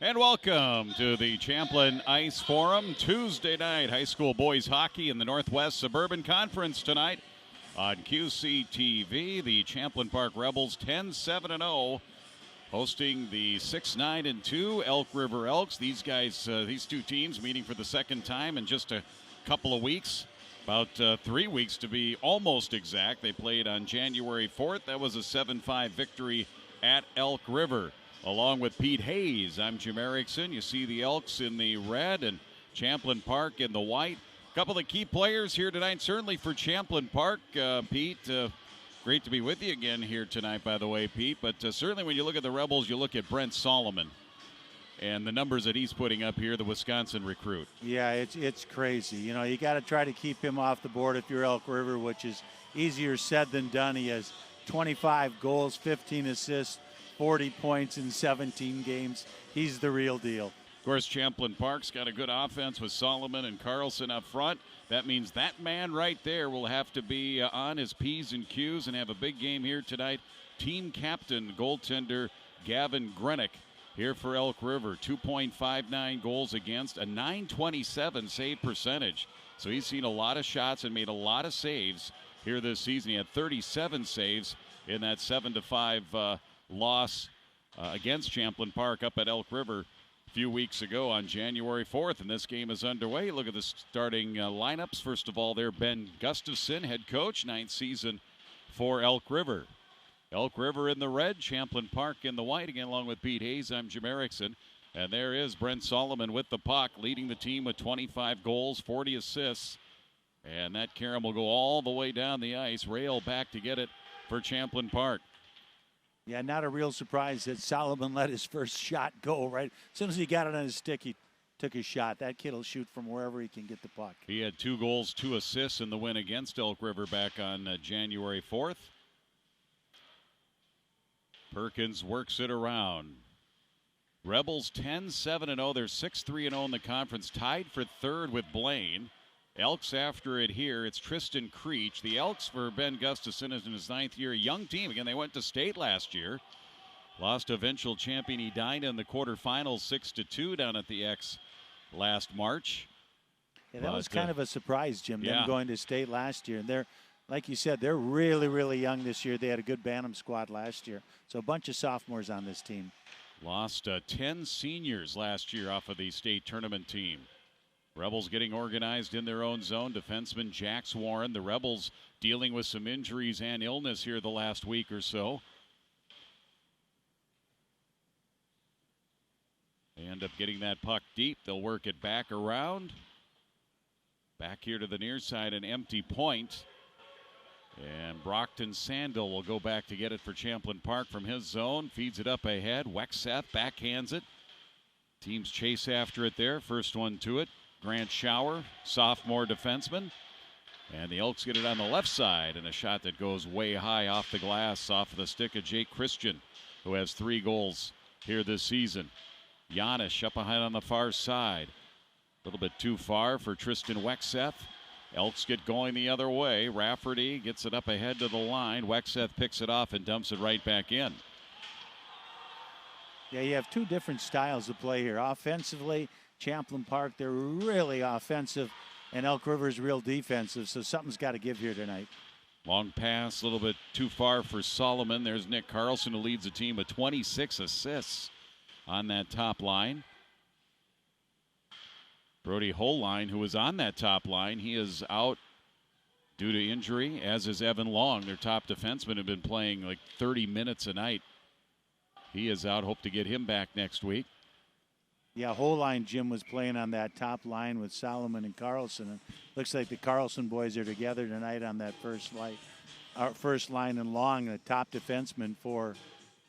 And welcome to the Champlin Ice Forum. Tuesday night high school boys hockey in the Northwest Suburban Conference tonight on QCTV. The Champlin Park Rebels 10-7-0 hosting the 6-9-2 Elk River Elks. These guys, these two teams meeting for the second time in just a couple of weeks. About 3 weeks to be almost exact. They played on January 4th. That was a 7-5 victory at Elk River. Along with Pete Hayes, I'm Jim Erickson. You see the Elks in the red and Champlin Park in the white. A couple of key players here tonight, certainly for Champlin Park. Pete, great to be with you again here tonight, by the way, Pete. But certainly when you look at the Rebels, you look at Brent Solomon and the numbers that he's putting up here, the Wisconsin recruit. Yeah, it's crazy. You know, you got to try to keep him off the board if you're Elk River, which is easier said than done. He has 25 goals, 15 assists, 40 points in 17 games. He's the real deal. Of course, Champlin Park's got a good offense with Solomon and Carlson up front. That means that man right there will have to be on his P's and Q's and have a big game here tonight. Team captain, goaltender Gavin Grenick here for Elk River. 2.59 goals against, a .927 save percentage. So he's seen a lot of shots and made a lot of saves here this season. He had 37 saves in that 7-5 loss against Champlin Park up at Elk River a few weeks ago on January 4th, and this game is underway. Look at the starting lineups. First of all, there, Ben Gustafson, head coach, 9th season for Elk River. Elk River in the red, Champlin Park in the white. Again, along with Pete Hayes, I'm Jim Erickson. And there is Brent Solomon with the puck, leading the team with 25 goals, 40 assists. And that carom will go all the way down the ice, rail back to get it for Champlin Park. Yeah, not a real surprise that Solomon let his first shot go, right? As soon as he got it on his stick, he took his shot. That kid will shoot from wherever he can get the puck. He had 2 goals, 2 assists in the win against Elk River back on January 4th. Perkins works it around. Rebels 10-7-0. They're 6-3-0 in the conference, tied for third with Blaine. Elks after it here. It's Tristan Creech. The Elks for Ben Gustafson is in his 9th year. A young team. Again, they went to state last year. Lost to eventual champion Edina in the quarterfinals 6-2 down at the X last March. Yeah, that was kind of a surprise, Jim, yeah, them going to state last year. And they're, like you said, they're really, really young this year. They had a good Bantam squad last year. So a bunch of sophomores on this team. Lost 10 seniors last year off of the state tournament team. Rebels getting organized in their own zone. Defenseman Jax Warren. The Rebels dealing with some injuries and illness here the last week or so. They end up getting that puck deep. They'll work it back around. Back here to the near side, an empty point. And Brockton Sandel will go back to get it for Champlin Park from his zone. Feeds it up ahead. Wexeth backhands it. Teams chase after it there. First one to it. Grant Schauer, sophomore defenseman. And the Elks get it on the left side, and a shot that goes way high off the glass, off of the stick of Jake Christian, who has 3 goals here this season. Giannis up ahead on the far side. A little bit too far for Tristan Wexeth. Elks get going the other way. Rafferty gets it up ahead to the line. Wexeth picks it off and dumps it right back in. Yeah, you have 2 different styles of play here. Offensively, Champlin Park, they're really offensive, and Elk River's real defensive, so something's got to give here tonight. Long pass, a little bit too far for Solomon. There's Nick Carlson, who leads the team with 26 assists on that top line. Brody Holline, who was on that top line, he is out due to injury, as is Evan Long. Their top defensemen have been playing like 30 minutes a night. He is out. Hope to get him back next week. Yeah, Holline, Jim, was playing on that top line with Solomon and Carlson. And looks like the Carlson boys are together tonight on that first line and Long, the top defenseman for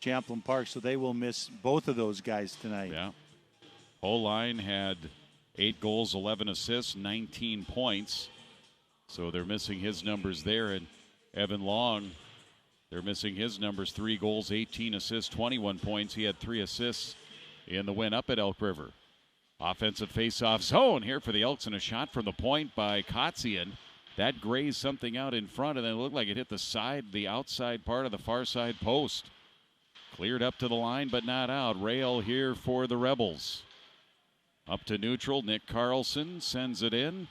Champlin Park, so they will miss both of those guys tonight. Yeah. O-line had 8 goals, 11 assists, 19 points. So they're missing his numbers there. And Evan Long, they're missing his numbers, 3 goals, 18 assists, 21 points. He had 3 assists in the win up at Elk River. Offensive face-off zone here for the Elks, and a shot from the point by Kotzian. That grazed something out in front, and then it looked like it hit the outside part of the far side post. Cleared up to the line, but not out. Rail here for the Rebels. Up to neutral, Nick Carlson sends it in.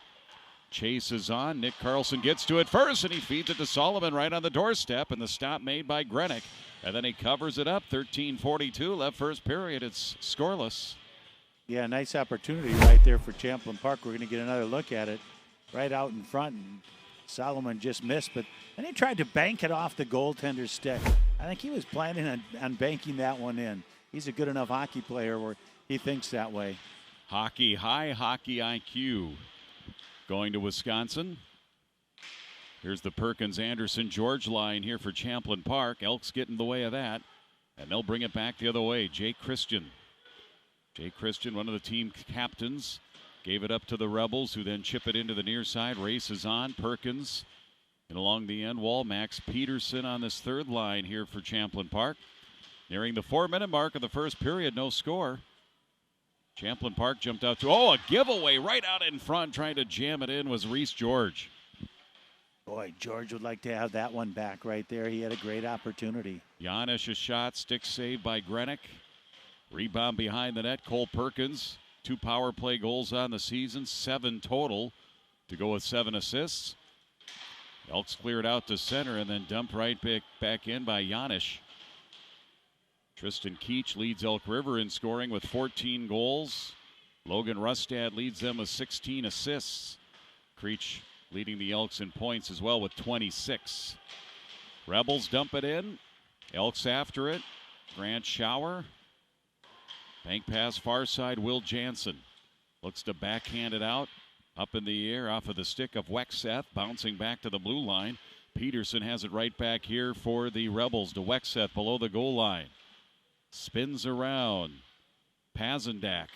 Chase is on. Nick Carlson gets to it first, and he feeds it to Solomon right on the doorstep, and the stop made by Grenick. And then he covers it up. 13:42 left first period. It's scoreless. Yeah, nice opportunity right there for Champlin Park. We're going to get another look at it right out in front. And Solomon just missed, but then he tried to bank it off the goaltender's stick. I think he was planning on banking that one in. He's a good enough hockey player where he thinks that way. High hockey IQ going to Wisconsin. Here's the Perkins-Anderson-George line here for Champlin Park. Elks get in the way of that, and they'll bring it back the other way. Jake Christian, one of the team captains, gave it up to the Rebels, who then chip it into the near side. Race is on. Perkins, and along the end wall, Max Peterson on this third line here for Champlin Park. Nearing the 4-minute mark of the first period, no score. Champlin Park jumped out to, a giveaway right out in front. Trying to jam it in was Reese George. Boy, George would like to have that one back right there. He had a great opportunity. Janish a shot, stick saved by Grenick. Rebound behind the net, Cole Perkins. 2 power play goals on the season, 7 total to go with 7 assists. Elks cleared out to center and then dumped right back in by Janish. Tristan Keach leads Elk River in scoring with 14 goals. Logan Rustad leads them with 16 assists. Creech leading the Elks in points as well with 26. Rebels dump it in. Elks after it. Grant Schauer. Bank pass far side, Will Jansen. Looks to backhand it out. Up in the air off of the stick of Wexeth. Bouncing back to the blue line. Peterson has it right back here for the Rebels to Wexeth below the goal line. Spins around. Pazendak.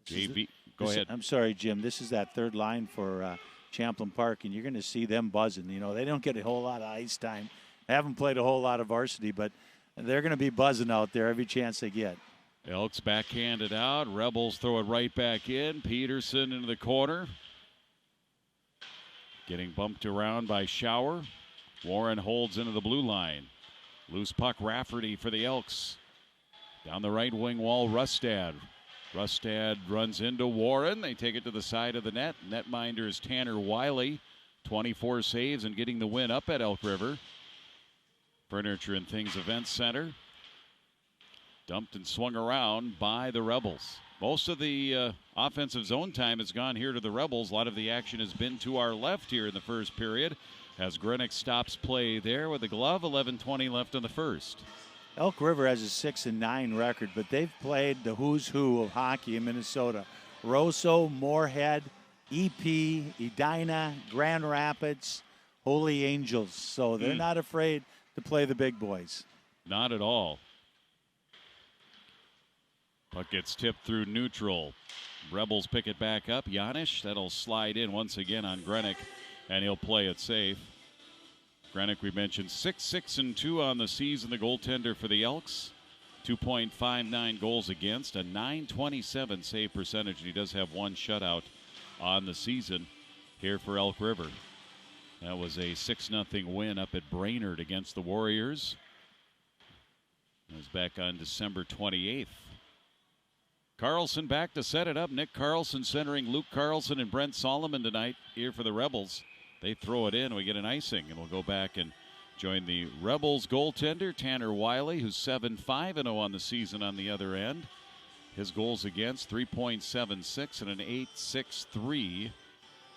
JB, go ahead. I'm sorry, Jim. This is that third line for Champlin Park, and you're going to see them buzzing. You know, they don't get a whole lot of ice time. They haven't played a whole lot of varsity, but they're going to be buzzing out there every chance they get. Elks backhanded out. Rebels throw it right back in. Peterson into the corner. Getting bumped around by Schauer. Warren holds into the blue line. Loose puck, Rafferty for the Elks. Down the right wing wall, Rustad. Rustad runs into Warren. They take it to the side of the net. Netminder is Tanner Wiley. 24 saves and getting the win up at Elk River. Furniture and Things Event Center. Dumped and swung around by the Rebels. Most of the offensive zone time has gone here to the Rebels. A lot of the action has been to our left here in the first period as Grenick stops play there with a glove. 11:20 left in the first. Elk River has a 6-9 record, but they've played the who's who of hockey in Minnesota. Roseau, Moorhead, EP, Edina, Grand Rapids, Holy Angels. So they're not afraid to play the big boys. Not at all. Puck gets tipped through neutral. Rebels pick it back up. Janish, that'll slide in once again on Grenick, and he'll play it safe. Grenick, we mentioned, 6-6-2 on the season, the goaltender for the Elks. 2.59 goals against, a .927 save percentage, and he does have 1 shutout on the season here for Elk River. That was a 6-0 win up at Brainerd against the Warriors. It was back on December 28th. Carlson back to set it up. Nick Carlson centering Luke Carlson and Brent Solomon tonight here for the Rebels. They throw it in. We get an icing, and we'll go back and join the Rebels goaltender, Tanner Wiley, who's 7-5-0 on the season on the other end. His goals against, 3.76 and an .863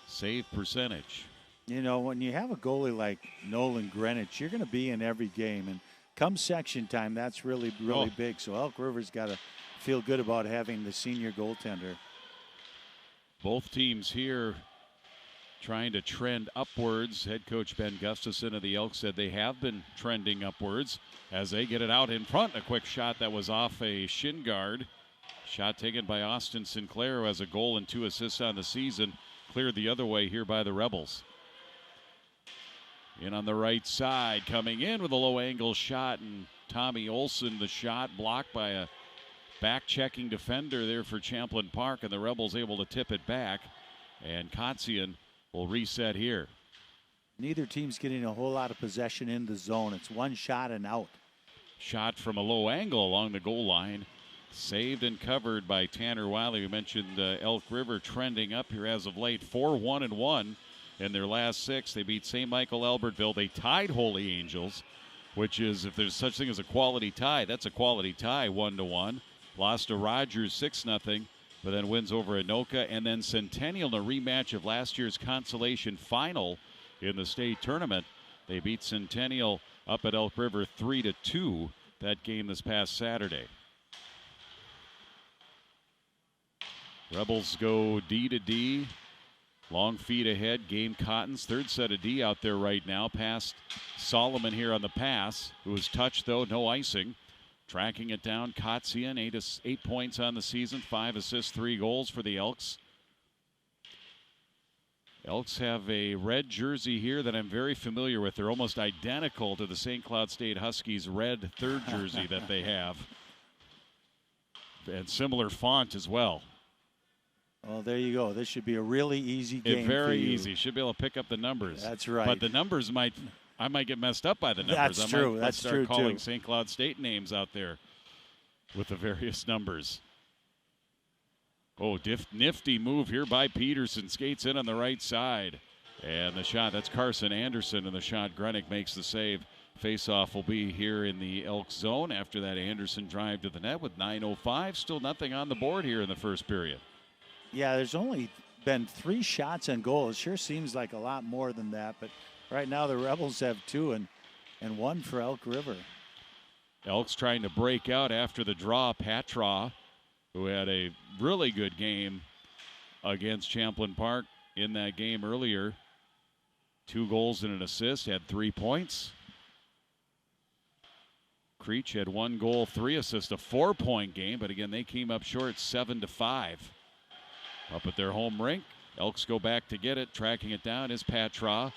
save percentage. You know, when you have a goalie like Nolan Greenwich, you're going to be in every game. And come section time, that's really big. So Elk River's got to feel good about having the senior goaltender. Both teams here trying to trend upwards. Head coach Ben Gustafson of the Elks said they have been trending upwards as they get it out in front. A quick shot that was off a shin guard. Shot taken by Austin Sinclair, who has a goal and 2 assists on the season. Cleared the other way here by the Rebels. In on the right side, coming in with a low angle shot, and Tommy Olson, the shot blocked by a back-checking defender there for Champlin Park, and the Rebels able to tip it back. And Kotzian will reset here. Neither team's getting a whole lot of possession in the zone. It's one shot and out. Shot from a low angle along the goal line. Saved and covered by Tanner Wiley. We mentioned Elk River trending up here as of late. 4-1-1 in their last 6. They beat St. Michael Albertville. They tied Holy Angels, which is, if there's such thing as a quality tie, that's a quality tie, 1-1. Lost to Rogers 6-0. But then wins over Anoka, and then Centennial in a rematch of last year's consolation final in the state tournament. They beat Centennial up at Elk River 3-2 that game this past Saturday. Rebels go D to D. Long feed ahead. Game Cottons. Third set of D out there right now. Past Solomon here on the pass, who was touched though, no icing. Tracking it down, Kotzian, 8 points on the season, 5 assists, 3 goals for the Elks. Elks have a red jersey here that I'm very familiar with. They're almost identical to the St. Cloud State Huskies red third jersey that they have. And similar font as well. Well, there you go. This should be a really easy game. Very easy. Should be able to pick up the numbers. That's right. But the numbers I might get messed up by the numbers. That's true. Let's start true calling too. St. Cloud State names out there with the various numbers. Oh, nifty move here by Peterson. Skates in on the right side. And the shot, that's Carson Anderson, and the shot, Grenick makes the save. Face-off will be here in the Elks zone after that Anderson drive to the net with 9:05. Still nothing on the board here in the first period. Yeah, there's only been 3 shots on goal. It sure seems like a lot more than that, but right now the Rebels have 2 and 1 for Elk River. Elks trying to break out after the draw. Patra, who had a really good game against Champlin Park in that game earlier. 2 goals and an assist, had 3 points. Creech had 1 goal, 3 assists, a 4-point game, but again, they came up short 7-5. Up at their home rink, Elks go back to get it. Tracking it down is Patra.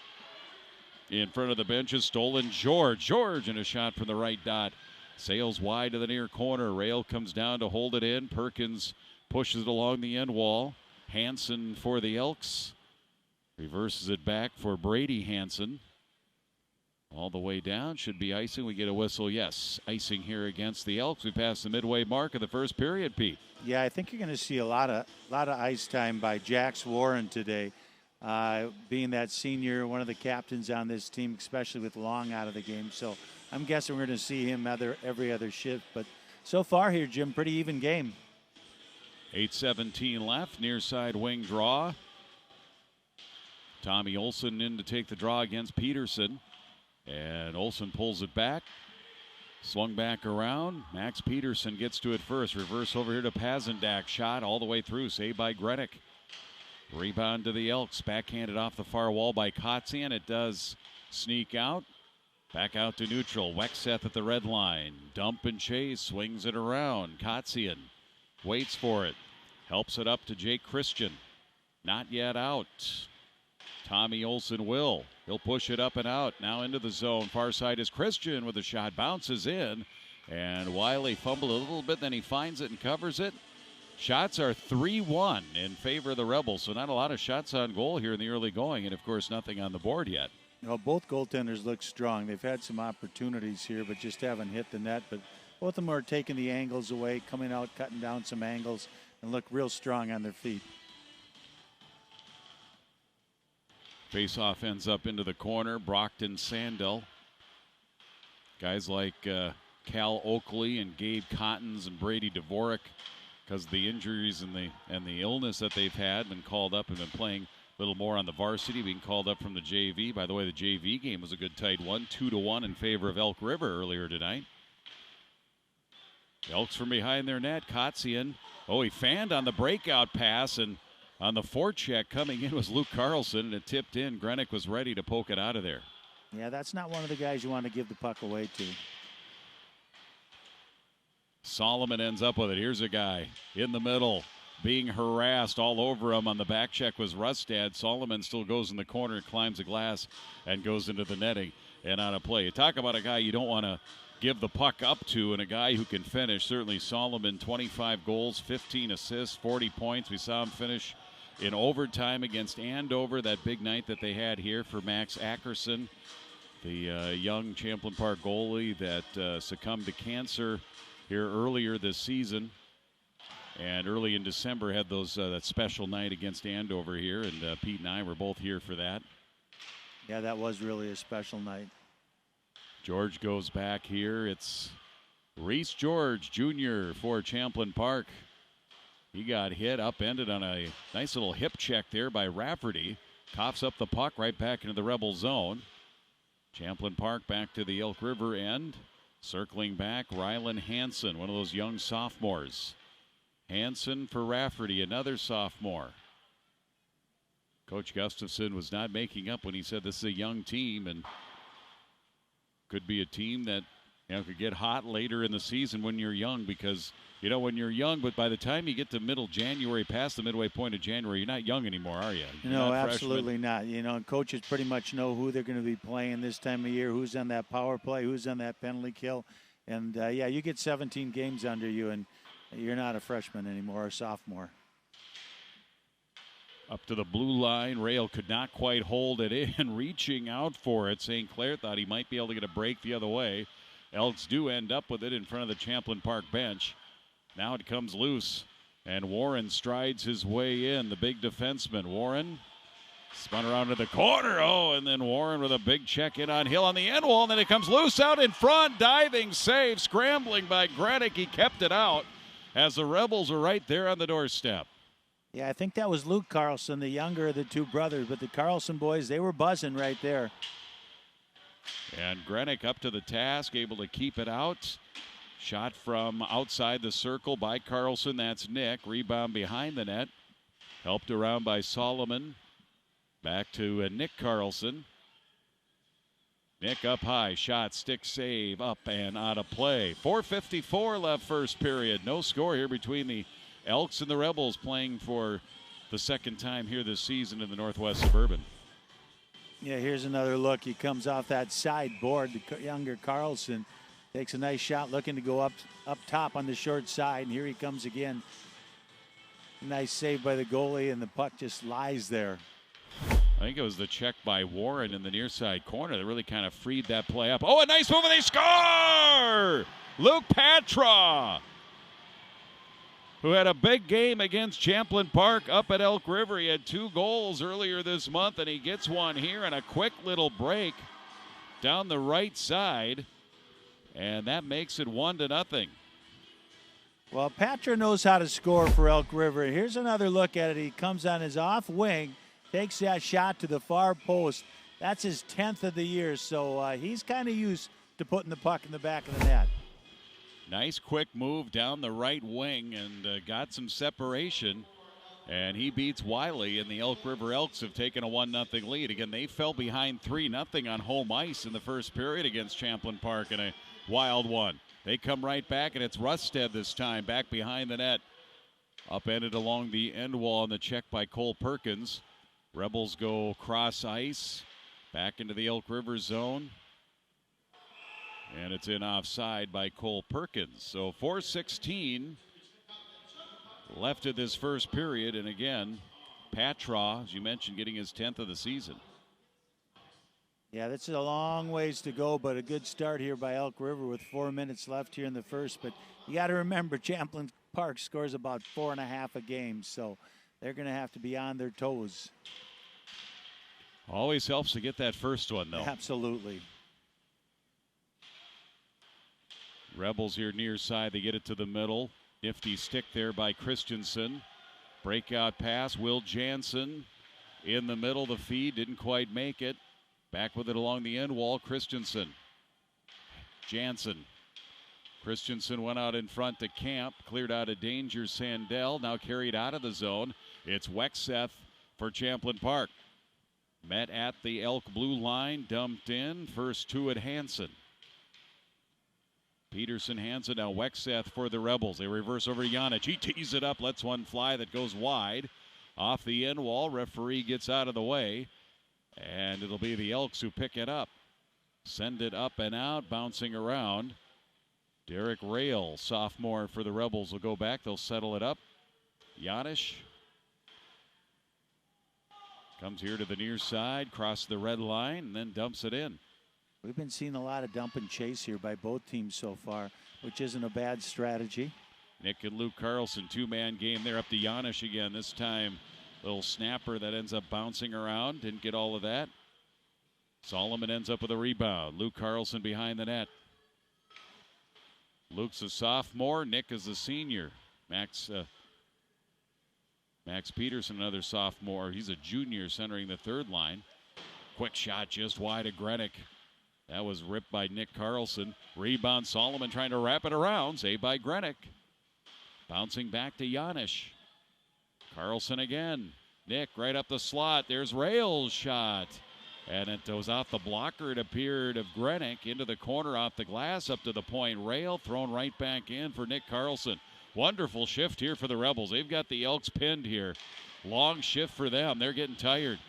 In front of the benches, stolen George, and a shot from the right dot. Sails wide to the near corner. Rail comes down to hold it in. Perkins pushes it along the end wall. Hansen for the Elks. Reverses it back for Brady Hansen. All the way down. Should be icing. We get a whistle. Yes, icing here against the Elks. We pass the midway mark of the first period, Pete. Yeah, I think you're going to see a lot of ice time by Jax Warren today. Being that senior, one of the captains on this team, especially with Long out of the game. So I'm guessing we're going to see him every other shift. But so far here, Jim, pretty even game. 8:17 left. Near side wing draw. Tommy Olson in to take the draw against Peterson. And Olson pulls it back. Swung back around. Max Peterson gets to it first. Reverse over here to Pazendak. Shot all the way through. Saved by Grenick. Rebound to the Elks. Backhanded off the far wall by Kotzian. It does sneak out. Back out to neutral. Wexeth at the red line. Dump and chase. Swings it around. Kotzian waits for it. Helps it up to Jake Christian. Not yet out. Tommy Olson will. He'll push it up and out. Now into the zone. Far side is Christian with a shot. Bounces in. And Wiley fumbled a little bit. Then he finds it and covers it. Shots are 3-1 in favor of the Rebels. So not a lot of shots on goal here in the early going. And, of course, nothing on the board yet. Well, both goaltenders look strong. They've had some opportunities here, but just haven't hit the net. But both of them are taking the angles away, coming out, cutting down some angles, and look real strong on their feet. Face-off ends up into the corner. Brockton Sandell. Guys like Cal Oakley and Gabe Cottons and Brady Dvorak, because of the injuries and the illness that they've had, been called up and been playing a little more on the varsity, being called up from the JV. By the way, the JV game was a good tight one, 2-1 in favor of Elk River earlier tonight. The Elks from behind their net. Kotzian. Oh, he fanned on the breakout pass, and On the forecheck coming in was Luke Carlson, and it tipped in. Grenick was ready to poke it out of there. Yeah, that's not one of the guys you want to give the puck away to. Solomon ends up with it. Here's a guy in the middle being harassed all over him. On the back check was Rustad. Solomon still goes in the corner, climbs the glass, and goes into the netting and on a play. You talk about a guy you don't want to give the puck up to, and a guy who can finish. Certainly Solomon, 25 goals, 15 assists, 40 points. We saw him finish in overtime against Andover, that big night that they had here for Max Ackerson, the young Champlin Park goalie that succumbed to cancer here earlier this season. And early in December had that special night against Andover here, and Pete and I were both here for that. Yeah, that was really a special night. George goes back here. It's Reese George Jr. for Champlin Park. He got hit, upended on a nice little hip check there by Rafferty. Coughs up the puck right back into the Rebel zone. Champlin Park back to the Elk River end. Circling back, Rylan Hansen, one of those young sophomores. Hansen for Rafferty, another sophomore. Coach Gustafson was not making up when he said this is a young team and could be a team that could get hot later in the season when you're young, because when you're young, but by the time you get to middle January, past the midway point of January, you're not young anymore, are you? No, absolutely not. And coaches pretty much know who they're going to be playing this time of year, who's on that power play, who's on that penalty kill. And, you get 17 games under you, and you're not a freshman anymore, a sophomore. Up to the blue line. Rail could not quite hold it in, reaching out for it. St. Clair thought he might be able to get a break the other way. Elks do end up with it in front of the Champlin Park bench. Now it comes loose, and Warren strides his way in, the big defenseman. Warren spun around to the corner. And then Warren with a big check in on Hill on the end wall, and then it comes loose out in front. Diving save, scrambling by Grenick. He kept it out as the Rebels are right there on the doorstep. Yeah, I think that was Luke Carlson, the younger of the two brothers, but the Carlson boys, they were buzzing right there. And Grenick up to the task, able to keep it out. Shot from outside the circle by Carlson. That's Nick. Rebound behind the net. Helped around by Solomon. Back to Nick Carlson. Nick up high. Shot, stick save, up and out of play. 4:54 left first period. No score here between the Elks and the Rebels, playing for the second time here this season in the Northwest Suburban. Yeah, here's another look. He comes off that side board. The younger Carlson takes a nice shot, looking to go up top on the short side, and here he comes again. Nice save by the goalie, and the puck just lies there. I think it was the check by Warren in the near side corner that really kind of freed that play up. A nice move, and they score! Luke Patra, who had a big game against Champlin Park up at Elk River. He had 2 goals earlier this month, and he gets one here and a quick little break down the right side, and that makes it 1-0. Well, Patra knows how to score for Elk River. Here's another look at it. He comes on his off wing, takes that shot to the far post. That's his 10th of the year, so he's kind of used to putting the puck in the back of the net. Nice quick move down the right wing and got some separation. And he beats Wiley, and the Elk River Elks have taken a 1-0 lead. Again, they fell behind 3-0 on home ice in the first period against Champlin Park in a wild one. They come right back, and it's Rustad this time, back behind the net. Upended along the end wall on the check by Cole Perkins. Rebels go cross ice, back into the Elk River zone. And it's in offside by Cole Perkins. So 4:16 left of this first period. And again, Patra, as you mentioned, getting his 10th of the season. Yeah, that's a long ways to go, but a good start here by Elk River with 4 minutes left here in the first. But you got to remember, Champlin Park scores about 4.5 a game, so they're going to have to be on their toes. Always helps to get that first one, though. Absolutely. Rebels here near side. They get it to the middle. Nifty stick there by Christensen. Breakout pass. Will Jansen in the middle. The feed didn't quite make it. Back with it along the end wall. Christensen. Jansen. Christensen went out in front to Camp. Cleared out of danger. Sandell now carried out of the zone. It's Wexeth for Champlin Park. Met at the Elk blue line, dumped in. First two at Hansen. Peterson hands it now. Wexeth for the Rebels. They reverse over Janich. He tees it up, lets one fly that goes wide. Off the end wall. Referee gets out of the way. And it'll be the Elks who pick it up. Send it up and out, bouncing around. Derek Rail, sophomore for the Rebels, will go back. They'll settle it up. Janich comes here to the near side, crosses the red line, and then dumps it in. We've been seeing a lot of dump and chase here by both teams so far, which isn't a bad strategy. Nick and Luke Carlson, two-man game there, up to Janich again. This time, little snapper that ends up bouncing around. Didn't get all of that. Solomon ends up with a rebound. Luke Carlson behind the net. Luke's a sophomore. Nick is a senior. Max Peterson, another sophomore. He's a junior, centering the third line. Quick shot just wide of Grenick. That was ripped by Nick Carlson. Rebound, Solomon trying to wrap it around. Saved by Grenick. Bouncing back to Janich. Carlson again. Nick right up the slot. There's Rail's shot. And it was off the blocker, it appeared, of Grenick into the corner off the glass up to the point. Rail thrown right back in for Nick Carlson. Wonderful shift here for the Rebels. They've got the Elks pinned here. Long shift for them. They're getting tired.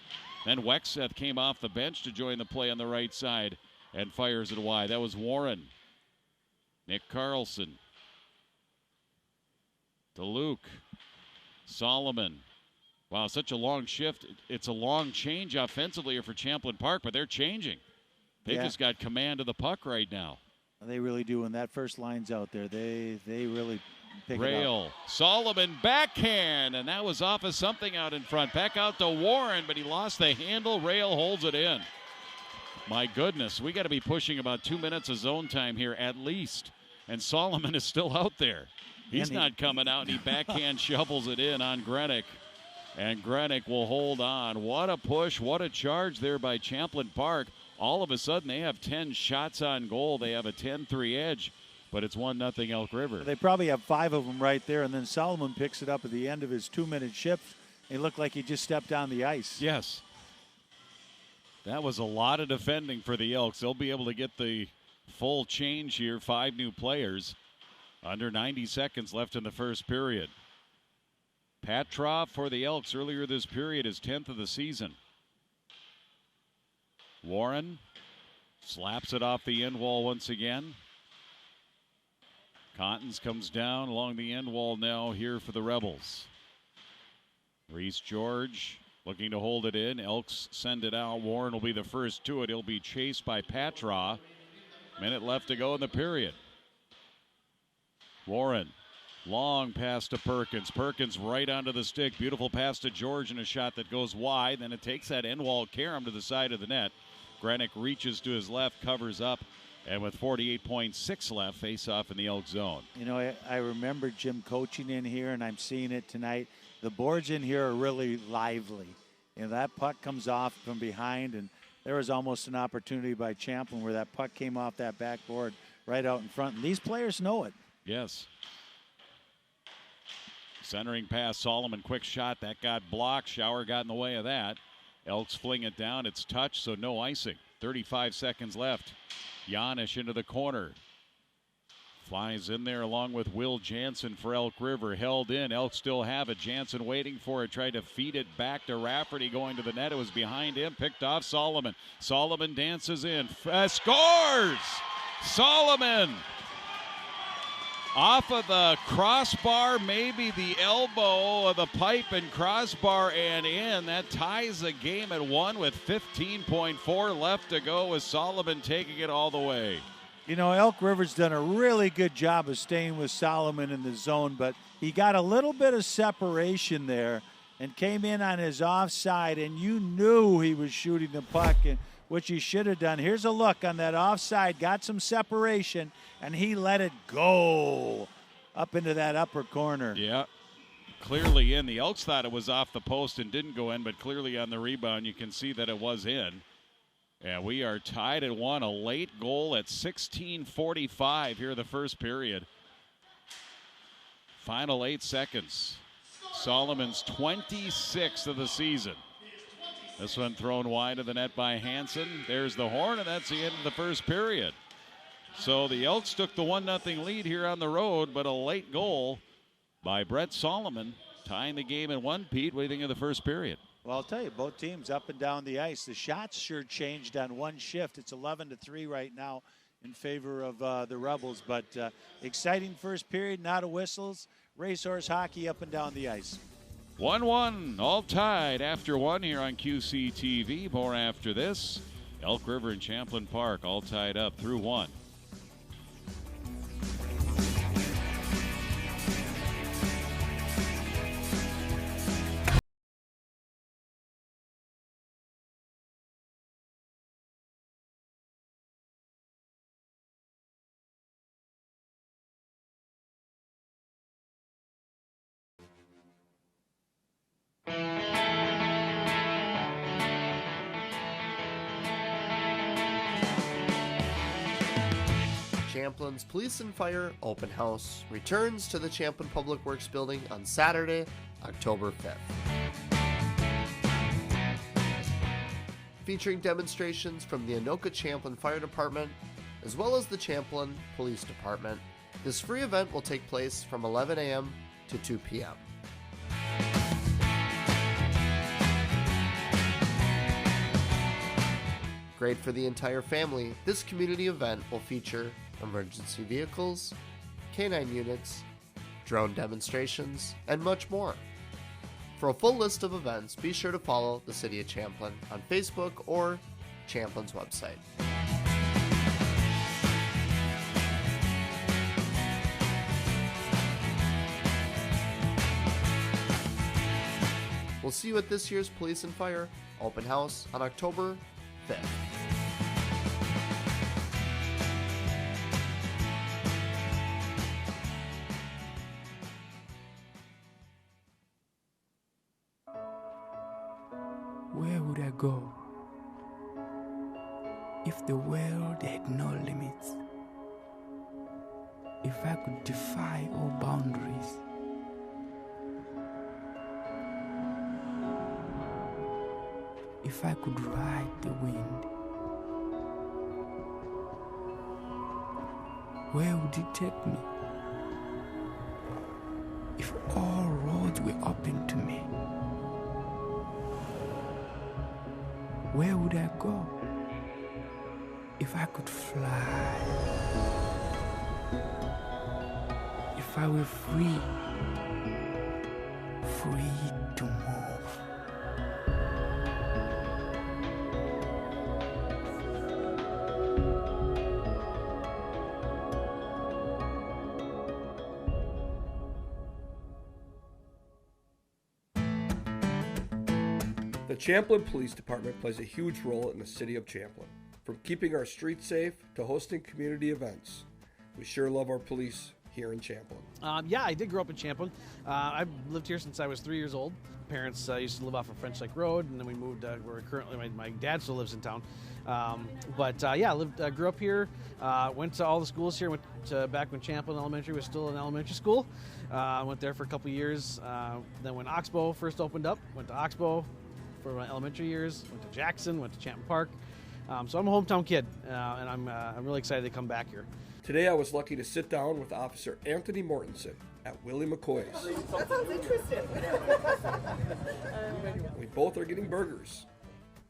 Then Wexeth came off the bench to join the play on the right side and fires it wide. That was Warren. Nick Carlson. To Luke. Solomon. Wow, such a long shift. It's a long change offensively here for Champlin Park, but they're changing. They've just got command of the puck right now. They really do. When that first line's out there, they really pick Rail. it up. Solomon backhand, and that was off of something out in front. Back out to Warren, but he lost the handle. Rail holds it in. My goodness, we got to be pushing about 2 minutes of zone time here at least. And Solomon is still out there. He's not coming out, and he backhand shovels it in on Grenick. And Grenick will hold on. What a push, what a charge there by Champlin Park. All of a sudden, they have 10 shots on goal. They have a 10-3 edge, but it's 1-0 Elk River. They probably have 5 of them right there, and then Solomon picks it up at the end of his 2-minute shift. It looked like he just stepped on the ice. Yes. That was a lot of defending for the Elks. They'll be able to get the full change here, 5 new players. Under 90 seconds left in the first period. Patrov for the Elks earlier this period, his 10th of the season. Warren slaps it off the end wall once again. Contons comes down along the end wall now here for the Rebels. Reese George looking to hold it in. Elks send it out. Warren will be the first to it. He'll be chased by Patrov. Minute left to go in the period. Warren. Long pass to Perkins. Perkins right onto the stick. Beautiful pass to George and a shot that goes wide. Then it takes that end wall carom to the side of the net. Grenick reaches to his left, covers up, and with 48.6 left, face off in the Elk zone. You know, I remember Jim coaching in here, and I'm seeing it tonight. The boards in here are really lively. You know, that puck comes off from behind, and there was almost an opportunity by Champlin where that puck came off that backboard right out in front. And these players know it. Yes. Centering pass, Solomon, quick shot. That got blocked. Shower got in the way of that. Elks fling it down. It's touched, so no icing. 35 seconds left. Janich into the corner. Flies in there along with Will Jansen for Elk River. Held in. Elks still have it. Jansen waiting for it. Tried to feed it back to Rafferty going to the net. It was behind him. Picked off Solomon. Solomon dances in. Scores! Solomon! Off of the crossbar, maybe the elbow of the pipe and crossbar and in. That ties the game at 1 with 15.4 left to go with Solomon taking it all the way. You know, Elk River's done a really good job of staying with Solomon in the zone, but he got a little bit of separation there and came in on his offside, and you knew he was shooting the puck, and which he should have done. Here's a look on that offside, got some separation, and he let it go up into that upper corner. Yeah, clearly in. The Elks thought it was off the post and didn't go in, but clearly on the rebound you can see that it was in. And we are tied at 1, a late goal at 16:45 here in the first period. Final 8 seconds. Solomon's 26th of the season. This one thrown wide of the net by Hansen. There's the horn, and that's the end of the first period. So the Elks took the 1-0 lead here on the road, but a late goal by Brett Solomon, tying the game at 1. Pete, what do you think of the first period? Well, I'll tell you, both teams up and down the ice. The shots sure changed on one shift. It's 11-3 right now in favor of the Rebels, but exciting first period, not a whistles. Racehorse hockey up and down the ice. 1-1, all tied after 1 here on QCTV. More after this. Elk River and Champlin Park all tied up through 1. Champlin's Police and Fire Open House returns to the Champlin Public Works Building on Saturday, October 5th. Featuring demonstrations from the Anoka Champlin Fire Department, as well as the Champlin Police Department, this free event will take place from 11 a.m. to 2 p.m. Great for the entire family, this community event will feature emergency vehicles, canine units, drone demonstrations, and much more. For a full list of events, be sure to follow the City of Champlin on Facebook or Champlin's website. We'll see you at this year's Police and Fire Open House on October 5th. Where would I go if the world had no limits? If I could defy all boundaries? If I could ride the wind? Where would it take me? If all roads were open to me? Where would I go if I could fly? If I were free to move. The Champlin Police Department plays a huge role in the city of Champlin. From keeping our streets safe to hosting community events, we sure love our police here in Champlin. Yeah, I did grow up in Champlin. I've lived here since I was 3 years old. Parents used to live off of French Lake Road, and then we moved where we're currently, my dad still lives in town. Grew up here, went to all the schools here, went to back when Champlin Elementary was still an elementary school. Went there for a couple years. Then when Oxbow first opened up, went to Oxbow for my elementary years, went to Jackson, went to Champlin Park. So I'm a hometown kid, and I'm really excited to come back here. Today I was lucky to sit down with Officer Anthony Mortensen at Willie McCoy's. That sounds interesting. We both are getting burgers.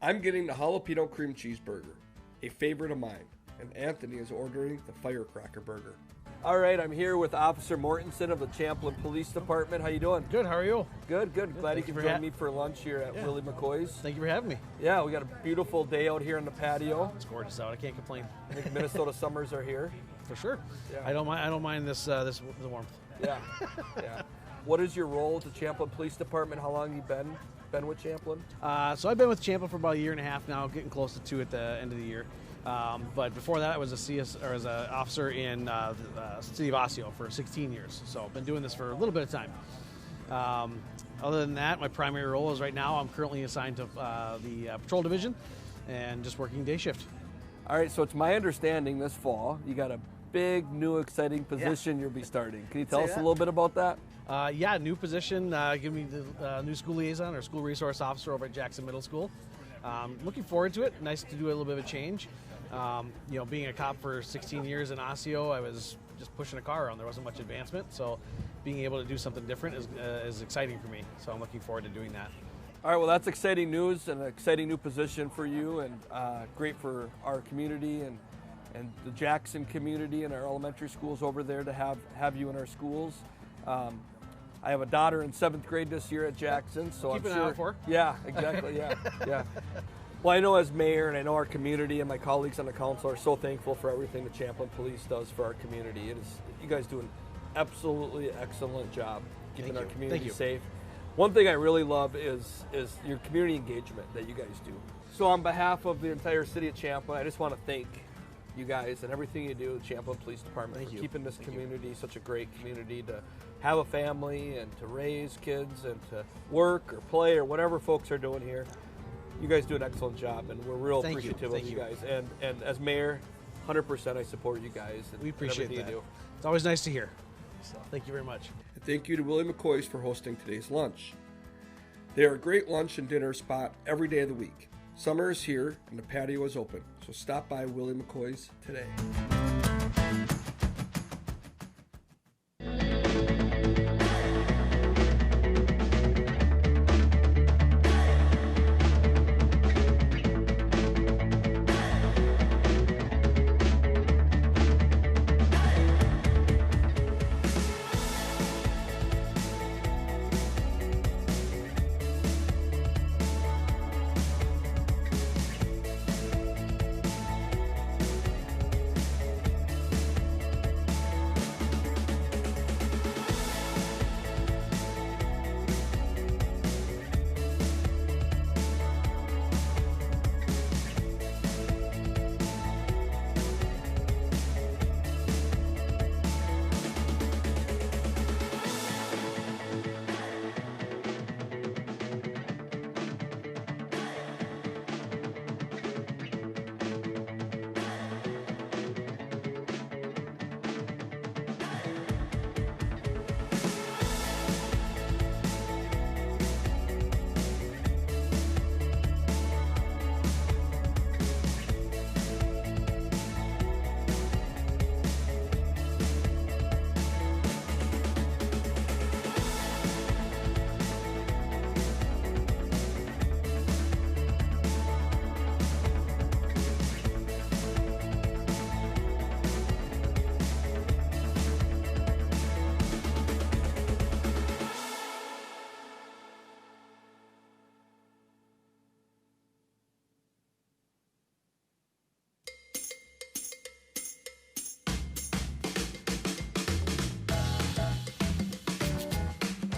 I'm getting the jalapeno cream cheeseburger, a favorite of mine, and Anthony is ordering the firecracker burger. All right, I'm here with Officer Mortensen of the Champlin Police Department. How you doing? Good, how are you? Good. Glad you Thank you could for join me for lunch here at Willie McCoy's. Thank you for having me. Yeah, we got a beautiful day out here on the patio. It's gorgeous out. I can't complain. I think Minnesota summers are here. For sure. Yeah. I don't mind this the warmth. Yeah. What is your role with the Champlin Police Department? How long you been with Champlin? So I've been with Champlin for about a year and a half now, getting close to 2 at the end of the year. But before that, I was as an officer in the city of Osseo for 16 years. So I've been doing this for a little bit of time. Other than that, my primary role is right now I'm currently assigned to the patrol division and just working day shift. All right, so it's my understanding this fall you got a big, new, exciting position you'll be starting. Can you tell us Say a that. little bit about that? Yeah, new position. Give me the new school liaison or school resource officer over at Jackson Middle School. Looking forward to it. Nice to do a little bit of a change. Being a cop for 16 years in Osseo, I was just pushing a car around. There wasn't much advancement, so being able to do something different is exciting for me. So I'm looking forward to doing that. All right, well, that's exciting news and an exciting new position for you, and great for our community and the Jackson community and our elementary schools over there to have you in our schools. I have a daughter in 7th grade this year at Jackson, so Keep I'm an sure. eye out for. Yeah, exactly. Yeah. Well, I know as mayor, and I know our community and my colleagues on the council are so thankful for everything the Champlin Police does for our community. You guys do an absolutely excellent job keeping our community safe. One thing I really love is your community engagement that you guys do. So on behalf of the entire city of Champlin, I just want to thank you guys and everything you do, the Champlin Police Department, for keeping this community such a great community to have a family and to raise kids and to work or play or whatever folks are doing here. You guys do an excellent job, and we're real appreciative of you guys. And as mayor, 100% I support you guys. And We appreciate everything that. you do. It's always nice to hear. So thank you very much. And thank you to Willie McCoy's for hosting today's lunch. They are a great lunch and dinner spot every day of the week. Summer is here and the patio is open, so stop by Willie McCoy's today.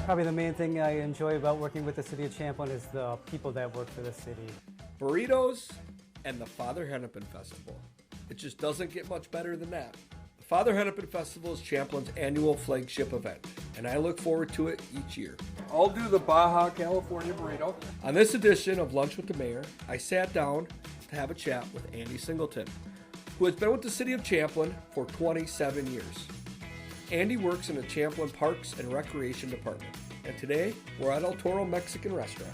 Probably the main thing I enjoy about working with the City of Champlin is the people that work for the city. Burritos and the Father Hennepin Festival. It just doesn't get much better than that. The Father Hennepin Festival is Champlin's annual flagship event, and I look forward to it each year. I'll do the Baja California burrito. On this edition of Lunch with the Mayor, I sat down to have a chat with Andy Singleton, who has been with the City of Champlin for 27 years. Andy works in the Champlin Parks and Recreation Department, and today we're at El Toro Mexican Restaurant.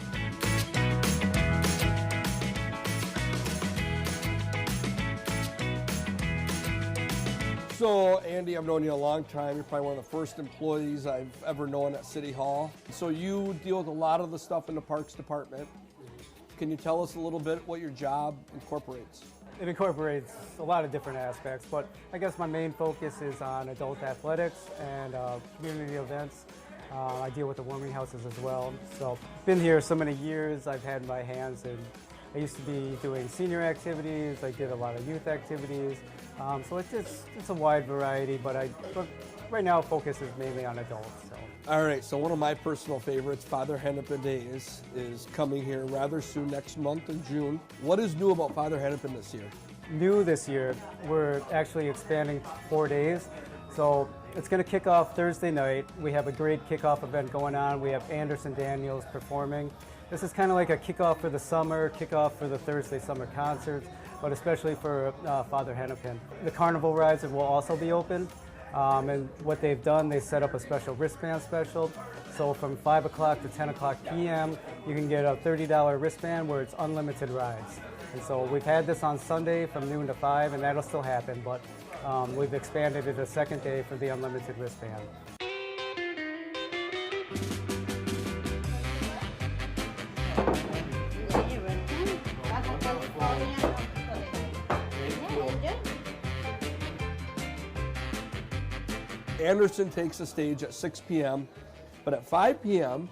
So, Andy, I've known you a long time. You're probably one of the first employees I've ever known at City Hall. So you deal with a lot of the stuff in the Parks Department. Can you tell us a little bit what your job incorporates? It incorporates a lot of different aspects, but I guess my main focus is on adult athletics and community events. I deal with the warming houses as well. So, been here so many years, I've had my hands in. I used to be doing senior activities, I did a lot of youth activities. So it's a wide variety, but right now focus is mainly on adults. So. All right, so one of my personal favorites, Father Hennepin Day, is coming here rather soon, next month in June. What is new about Father Hennepin this year? New this year, we're actually expanding 4 days. So it's going to kick off Thursday night. We have a great kickoff event going on. We have Anderson Daniels performing. This is kind of like a kickoff for the summer, kickoff for the Thursday summer concerts. but especially for Father Hennepin. The carnival rides will also be open. And what they've done, they set up a special wristband special. So from 5 o'clock to 10 o'clock p.m., you can get a $30 wristband where it's unlimited rides. And so we've had this on Sunday from noon to 5, and that'll still happen, but we've expanded it a second day for the unlimited wristband. Anderson takes the stage at 6 p.m., but at 5 p.m.,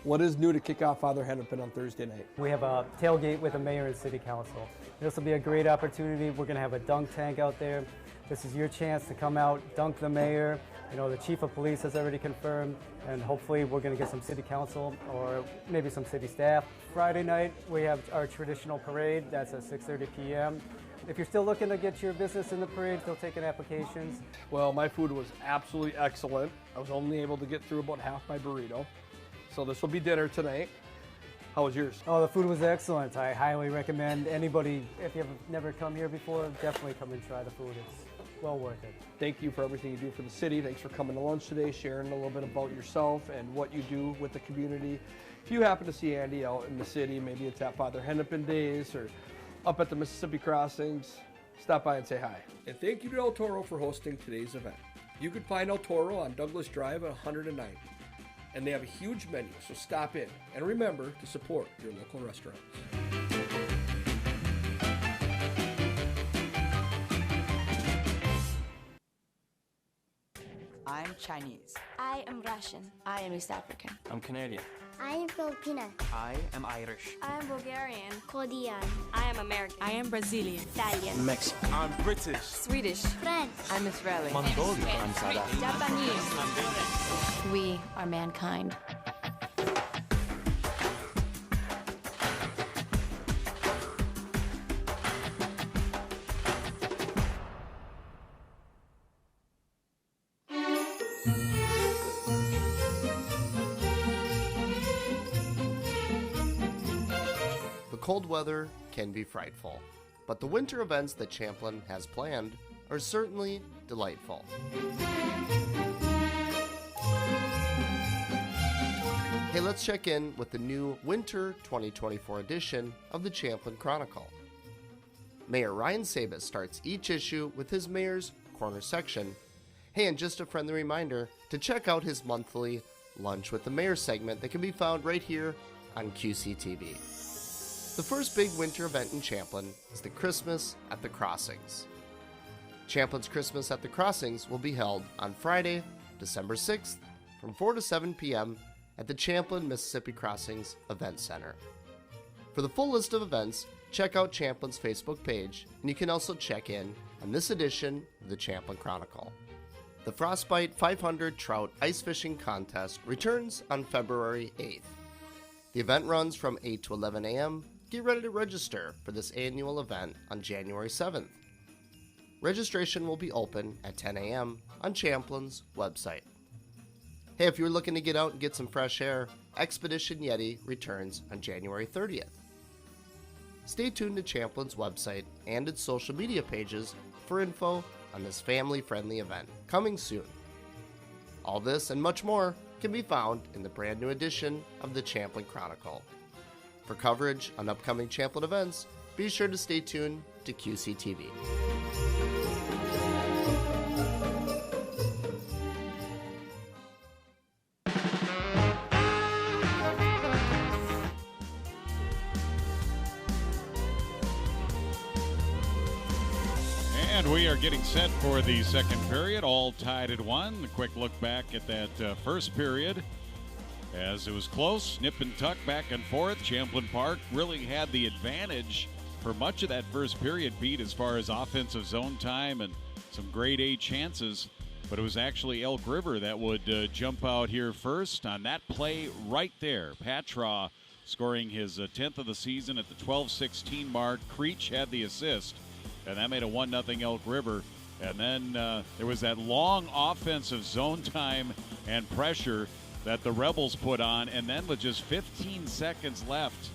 what is new to kick off Father Hennepin on Thursday night? We have a tailgate with the mayor and city council. This will be a great opportunity. We're going to have a dunk tank out there. This is your chance to come out, dunk the mayor. You know, the chief of police has already confirmed, and hopefully we're going to get some city council or maybe some city staff. Friday night, we have our traditional parade. That's at 6:30 p.m. If you're still looking to get your business in the parade, still taking applications. Well, my food was absolutely excellent. I was only able to get through about half my burrito. So this will be dinner tonight. How was yours? Oh, the food was excellent. I highly recommend anybody, if you've never come here before, definitely come and try the food. It's well worth it. Thank you for everything you do for the city. Thanks for coming to lunch today, sharing a little bit about yourself and what you do with the community. If you happen to see Andy out in the city, maybe it's at Father Hennepin Days or up at the Mississippi Crossings, stop by and say hi. And thank you to El Toro for hosting today's event. You can find El Toro on Douglas Drive at 190. And they have a huge menu, so stop in. And remember to support your local restaurants. I'm Chinese. I am Russian. I am East African. I'm Canadian. I am Filipino. I am Irish. I am Bulgarian. Korean. I am American. I am Brazilian. Italian. Mexican. I'm British. Swedish. French. I'm Israeli. Mongolian. I'm South African. Japanese. We are mankind. Cold weather can be frightful, but the winter events that Champlin has planned are certainly delightful. Hey, let's check in with the new Winter 2024 edition of the Champlin Chronicle. Mayor Ryan Sabet starts each issue with his Mayor's Corner section. Hey, and just a friendly reminder to check out his monthly Lunch with the Mayor segment that can be found right here on QCTV. The first big winter event in Champlin is the Christmas at the Crossings. Champlin's Christmas at the Crossings will be held on Friday, December 6th from 4 to 7 p.m. at the Champlin Mississippi Crossings Event Center. For the full list of events, check out Champlin's Facebook page, and you can also check in on this edition of the Champlin Chronicle. The Frostbite 500 Trout Ice Fishing Contest returns on February 8th. The event runs from 8 to 11 a.m. Get ready to register for this annual event on January 7th. Registration will be open at 10 a.m. on Champlin's website. Hey, if you're looking to get out and get some fresh air, Expedition Yeti returns on January 30th. Stay tuned to Champlin's website and its social media pages for info on this family-friendly event coming soon. All this and much more can be found in the brand new edition of the Champlin Chronicle. For coverage on upcoming Champlin events, be sure to stay tuned to QCTV. And we are getting set for the second period, all tied at 1. A quick look back at that first period. As it was close, nip and tuck back and forth. Champlin Park really had the advantage for much of that first period, Pete, as far as offensive zone time and some grade A chances. But it was actually Elk River that would jump out here first on that play right there. Patraw scoring his 10th of the season at the 12-16 mark. Creech had the assist, and that made a 1-0 Elk River. And then there was that long offensive zone time and pressure that the Rebels put on, and then with just 15 seconds left,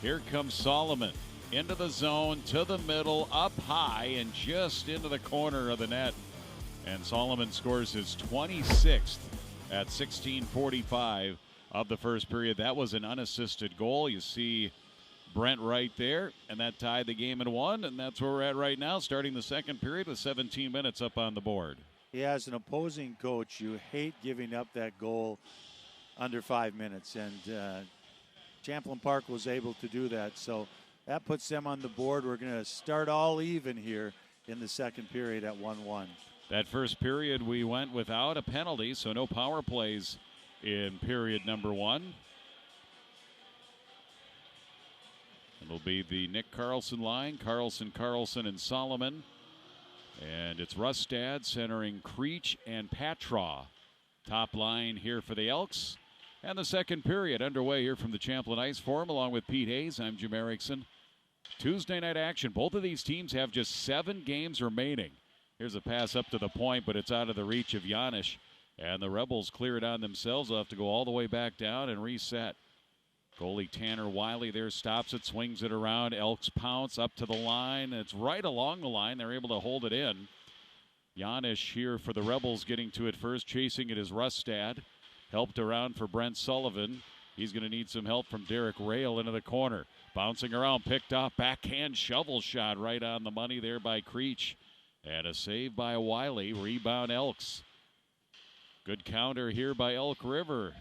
here comes Solomon. into the zone, to the middle, up high, and just into the corner of the net. And Solomon scores his 26th at 16:45 of the first period. That was an unassisted goal. You see Brent right there, and that tied the game at 1, and that's where we're at right now, starting the second period with 17 minutes up on the board. Yeah, as an opposing coach, you hate giving up that goal under 5 minutes, and Champlin Park was able to do that, so that puts them on the board. We're going to start all even here in the second period at 1-1. That first period, we went without a penalty, so no power plays in period number 1. It'll be the Nick Carlson line, Carlson, and Solomon. And it's Rustad centering Creech and Patraw. Top line here for the Elks. And the second period underway here from the Champlin Ice Forum, along with Pete Hayes. I'm Jim Erickson. Tuesday night action. Both of these teams have just 7 games remaining. Here's a pass up to the point, but it's out of the reach of Janisch. And the Rebels clear it on themselves. They'll have to go all the way back down and reset. Goalie Tanner Wiley there stops it, swings it around. Elks pounce up to the line. It's right along the line. They're able to hold it in. Janisch here for the Rebels getting to it first. Chasing it is Rustad. Helped around for Brent Sullivan. He's going to need some help from Derek Rail into the corner. Bouncing around, picked off, backhand shovel shot right on the money there by Creech. And a save by Wiley. Rebound Elks. Good counter here by Elk River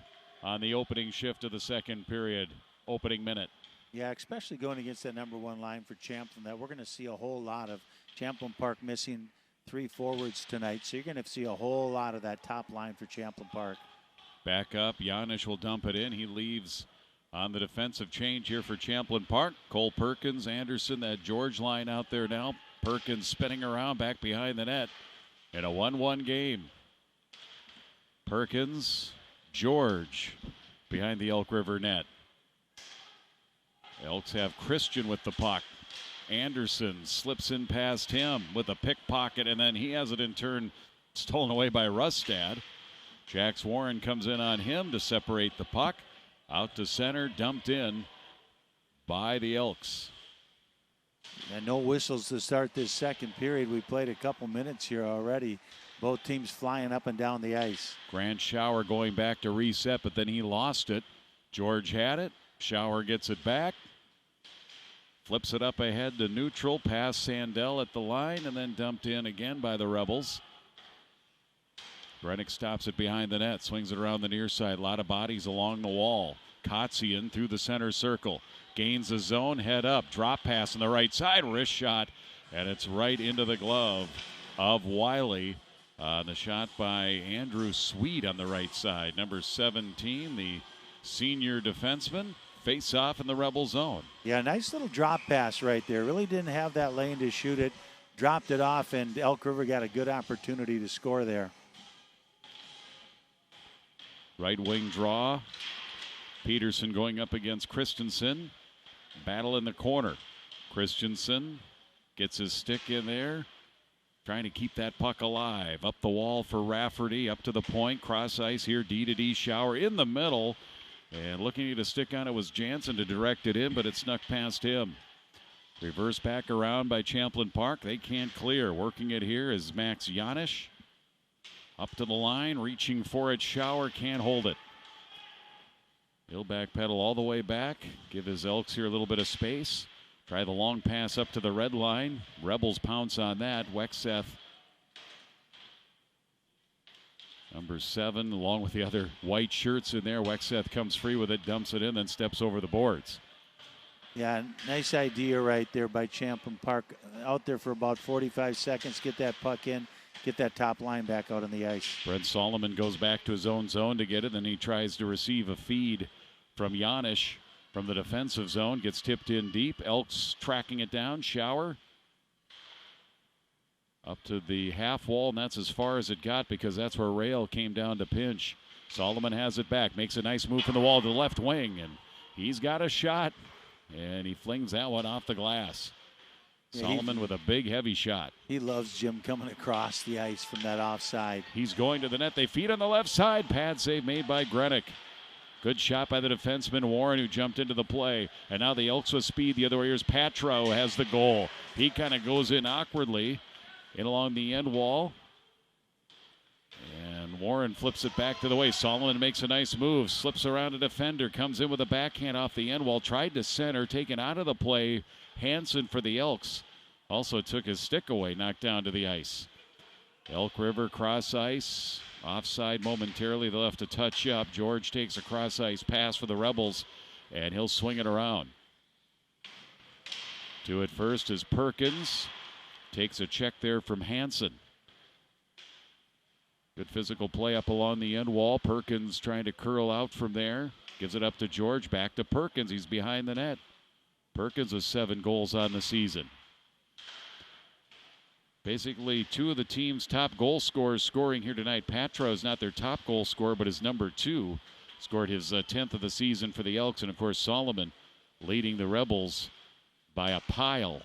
on the opening shift of the second period, opening minute. Yeah, especially going against that number 1 line for Champlin, that we're going to see a whole lot of. Champlin Park missing 3 forwards tonight, so you're going to see a whole lot of that top line for Champlin Park. Back up, Janisch will dump it in. He leaves on the defensive change here for Champlin Park. Cole Perkins, Anderson, that George line out there now. Perkins spinning around back behind the net in a 1-1 game. Perkins, George behind the Elk River net. Elks have Christian with the puck. Anderson slips in past him with a pickpocket, and then he has it in turn stolen away by Rustad. Jax Warren comes in on him to separate the puck. Out to center, dumped in by the Elks. And no whistles to start this second period. We played a couple minutes here already. Both teams flying up and down the ice. Grant Shower going back to reset, but then he lost it. George had it. Shower gets it back. Flips it up ahead to neutral. Past Sandell at the line, and then dumped in again by the Rebels. Brennick stops it behind the net. Swings it around the near side. A lot of bodies along the wall. Kotzian through the center circle. Gains the zone, head up. Drop pass on the right side. Wrist shot, and it's right into the glove of Wiley. The shot by Andrew Sweet on the right side. Number 17, the senior defenseman. Face off in the Rebel zone. Yeah, nice little drop pass right there. Really didn't have that lane to shoot it. Dropped it off, and Elk River got a good opportunity to score there. Right wing draw. Peterson going up against Christensen. Battle in the corner. Christensen gets his stick in there. Trying to keep that puck alive. Up the wall for Rafferty. Up to the point. Cross ice here. D-to-D Shower in the middle. And looking to stick on it was Jansen to direct it in, but it snuck past him. Reverse back around by Champlin Park. They can't clear. Working it here is Max Janisch. Up to the line. Reaching for it. Shower can't hold it. He'll backpedal all the way back. Give his Elks here a little bit of space. Try the long pass up to the red line. Rebels pounce on that. Wexeth, number 7, along with the other white shirts in there. Wexeth comes free with it, dumps it in, then steps over the boards. Yeah, nice idea right there by Champlin Park. Out there for about 45 seconds. Get that puck in. Get that top line back out on the ice. Brent Solomon goes back to his own zone to get it, then he tries to receive a feed from Janisch. From the defensive zone, gets tipped in deep. Elks tracking it down. Shower up to the half wall, and that's as far as it got because that's where Rail came down to pinch. Solomon has it back, makes a nice move from the wall to the left wing, and he's got a shot, and he flings that one off the glass. Yeah, Solomon with a big, heavy shot. He loves Jim coming across the ice from that offside. He's going to the net. They feed on the left side. Pad save made by Grenick. Good shot by the defenseman Warren, who jumped into the play. And now the Elks with speed. The other way is Patra, who has the goal. He kind of goes in awkwardly in along the end wall. And Warren flips it back to the way. Solomon makes a nice move, slips around a defender, comes in with a backhand off the end wall, tried to center, taken out of the play. Hansen for the Elks also took his stick away, knocked down to the ice. Elk River cross ice, offside momentarily. They'll have to touch up. George takes a cross ice pass for the Rebels, and he'll swing it around. To it first is Perkins. Takes a check there from Hansen. Good physical play up along the end wall. Perkins trying to curl out from there. Gives it up to George. Back to Perkins. He's behind the net. Perkins with 7 goals on the season. Basically, 2 of the team's top goal scorers scoring here tonight. Patra is not their top goal scorer, but his number 2. Scored his 10th of the season for the Elks. And, of course, Solomon leading the Rebels by a pile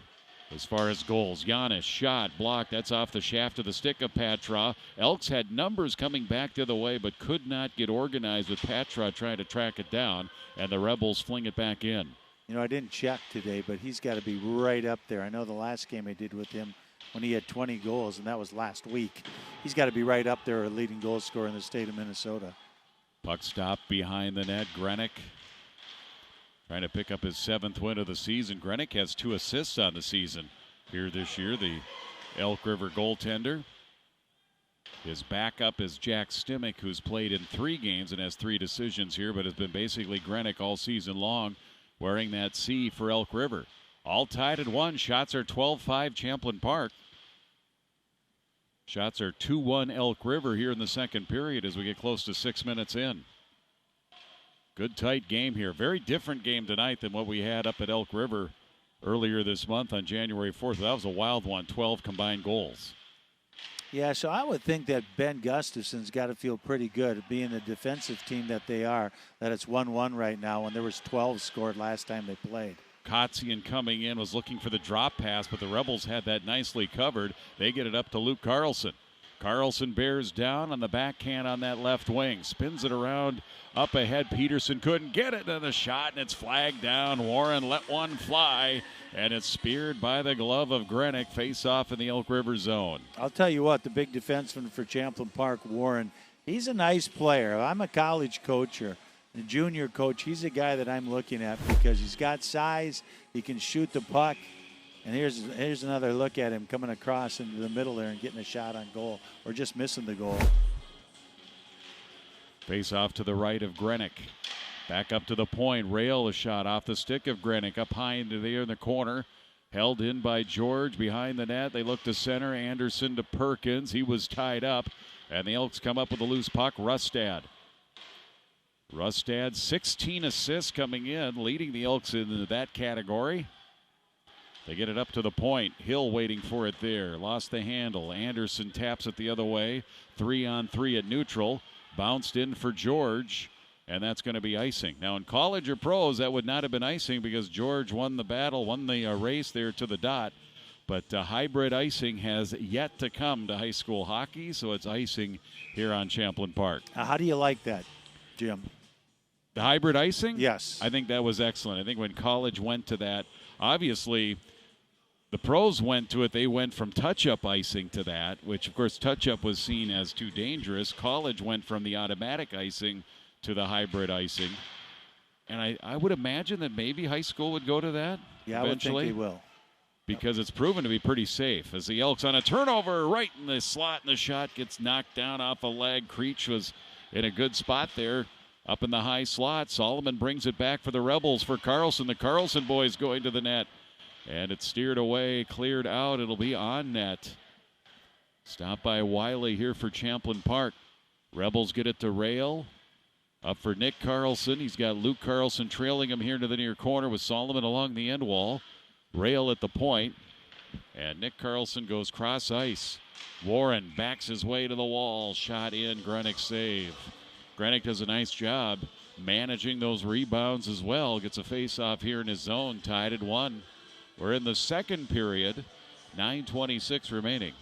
as far as goals. Giannis, shot, blocked. That's off the shaft of the stick of Patra. Elks had numbers coming back the other way, but could not get organized with Patra trying to track it down. And the Rebels fling it back in. You know, I didn't check today, but he's got to be right up there. I know the last game I did with him when he had 20 goals, and that was last week. He's got to be right up there, a leading goal scorer in the state of Minnesota. Puck stop behind the net. Grenick trying to pick up his 7th win of the season. Grenick has 2 assists on the season here this year, the Elk River goaltender. His backup is Jack Stimmick, who's played in 3 games and has 3 decisions here, but has been basically Grenick all season long, wearing that C for Elk River. All tied at 1. Shots are 12-5 Champlin Park. Shots are 2-1 Elk River here in the second period as we get close to 6 minutes in. Good tight game here. Very different game tonight than what we had up at Elk River earlier this month on January 4th. That was a wild one, 12 combined goals. Yeah, so I would think that Ben Gustafson's got to feel pretty good, being the defensive team that they are, that it's 1-1 right now when there was 12 scored last time they played. Kotzian coming in was looking for the drop pass, but the Rebels had that nicely covered. They get it up to Luke Carlson. Carlson bears down on the backhand on that left wing. Spins it around up ahead. Peterson couldn't get it. And the shot, and it's flagged down. Warren let one fly, and it's speared by the glove of Grenick. Face off in the Elk River zone. I'll tell you what, the big defenseman for Champlin Park, Warren, he's a nice player. I'm a college coach or a junior coach. He's a guy that I'm looking at because he's got size. He can shoot the puck. And here's another look at him coming across into the middle there and getting a shot on goal or just missing the goal. Face off to the right of Grenick. Back up to the point. Rail a shot off the stick of Grenick up high into there in the corner. Held in by George behind the net. They look to center. Anderson to Perkins. He was tied up. And the Elks come up with a loose puck. Rustad, 16 assists coming in, leading the Elks into that category. They get it up to the point. Hill waiting for it there. Lost the handle. Anderson taps it the other way. 3-on-3 at neutral. Bounced in for George, and that's going to be icing. Now, in college or pros, that would not have been icing because George won the battle, won the race there to the dot. But hybrid icing has yet to come to high school hockey, so it's icing here on Champlin Park. How do you like that, Jim? The hybrid icing? Yes. I think that was excellent. I think when college went to that, obviously the pros went to it. They went from touch-up icing to that, which, of course, touch-up was seen as too dangerous. College went from the automatic icing to the hybrid icing. And I would imagine that maybe high school would go to that eventually. I would think they will. Because it's proven to be pretty safe. As the Elks on a turnover right in the slot, and the shot gets knocked down off a leg. Creech was in a good spot there up in the high slot. Solomon brings it back for the Rebels for Carlson. The Carlson boys going to the net. And it's steered away, cleared out. It'll be on net. Stopped by Wiley here for Champlin Park. Rebels get it to Rail. Up for Nick Carlson. He's got Luke Carlson trailing him here to the near corner with Solomon along the end wall. Rail at the point. And Nick Carlson goes cross ice. Warren backs his way to the wall. Shot in. Grenick save. Grenick does a nice job managing those rebounds as well. Gets a face-off here in his zone. Tied at 1. We're in the second period. 9:26 remaining.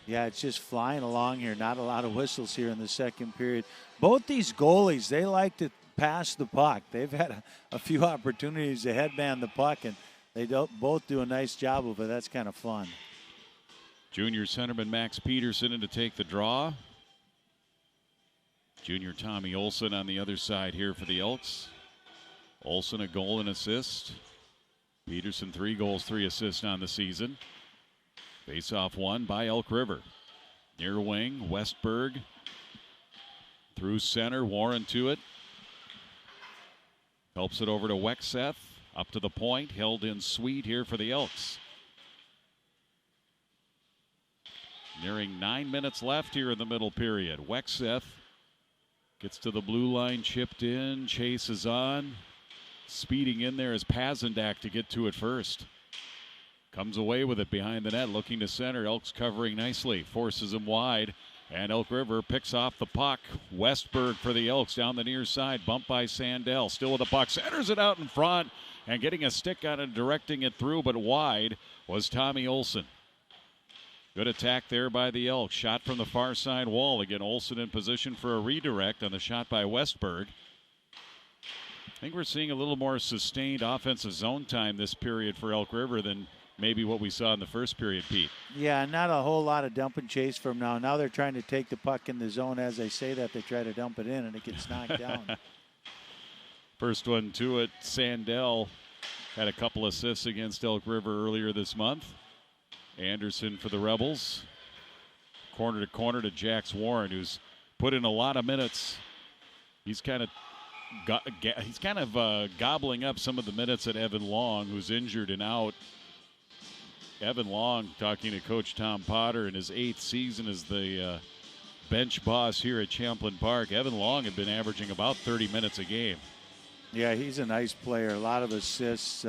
Yeah, it's just flying along here. Not a lot of whistles here in the second period. Both these goalies, they like to pass the puck. They've had a few opportunities to headman the puck, and they both do a nice job of it. That's kind of fun. Junior centerman Max Peterson in to take the draw. Junior Tommy Olson on the other side here for the Elks. Olson a goal and assist. Peterson 3 goals, 3 assists on the season. Face-off won by Elk River. Near wing, Westberg. Through center, Warren to it. Helps it over to Wexeth. Up to the point, held in sweet here for the Elks. Nearing 9 minutes left here in the middle period. Wexeth gets to the blue line, chipped in, chases on. Speeding in there is Pazendak to get to it first. Comes away with it behind the net, looking to center. Elks covering nicely, forces him wide, and Elk River picks off the puck. Westberg for the Elks down the near side, bumped by Sandell. Still with the puck, centers it out in front, and getting a stick on it, directing it through, but wide was Tommy Olson. Good attack there by the Elks. Shot from the far side wall. Again, Olson in position for a redirect on the shot by Westberg. I think we're seeing a little more sustained offensive zone time this period for Elk River than maybe what we saw in the first period, Pete. Yeah, not a whole lot of dump and chase from now. Now they're trying to take the puck in the zone. As they say that, they try to dump it in, and it gets knocked down. First one to it, Sandell had a couple assists against Elk River earlier this month. Anderson for the Rebels. Corner to corner to Jax Warren, who's put in a lot of minutes. He's kind of gobbling up some of the minutes at Evan Long, who's injured and out. Evan Long talking to Coach Tom Potter in his 8th season as the bench boss here at Champlin Park. Evan Long had been averaging about 30 minutes a game. Yeah, he's a nice player. A lot of assists,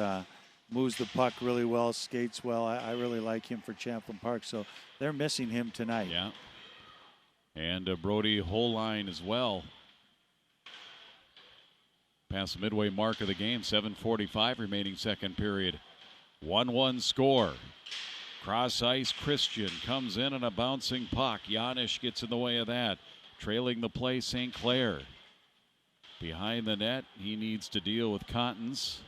moves the puck really well, skates well. I really like him for Champlin Park, so they're missing him tonight. Yeah. And Brody Holline as well. Past the midway mark of the game, 7:45 remaining second period. 1-1 score. Cross ice, Christian comes in on a bouncing puck. Janisch gets in the way of that. Trailing the play, St. Clair. Behind the net, he needs to deal with Cottons.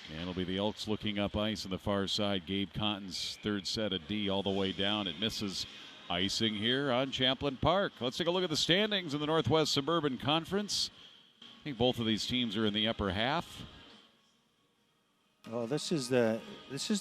And it'll be the Elks looking up ice on the far side. Gabe Cottons, third set of D all the way down. It misses. Icing here on Champlin Park. Let's take a look at the standings in the Northwest Suburban Conference. I think both of these teams are in the upper half. Oh, this is the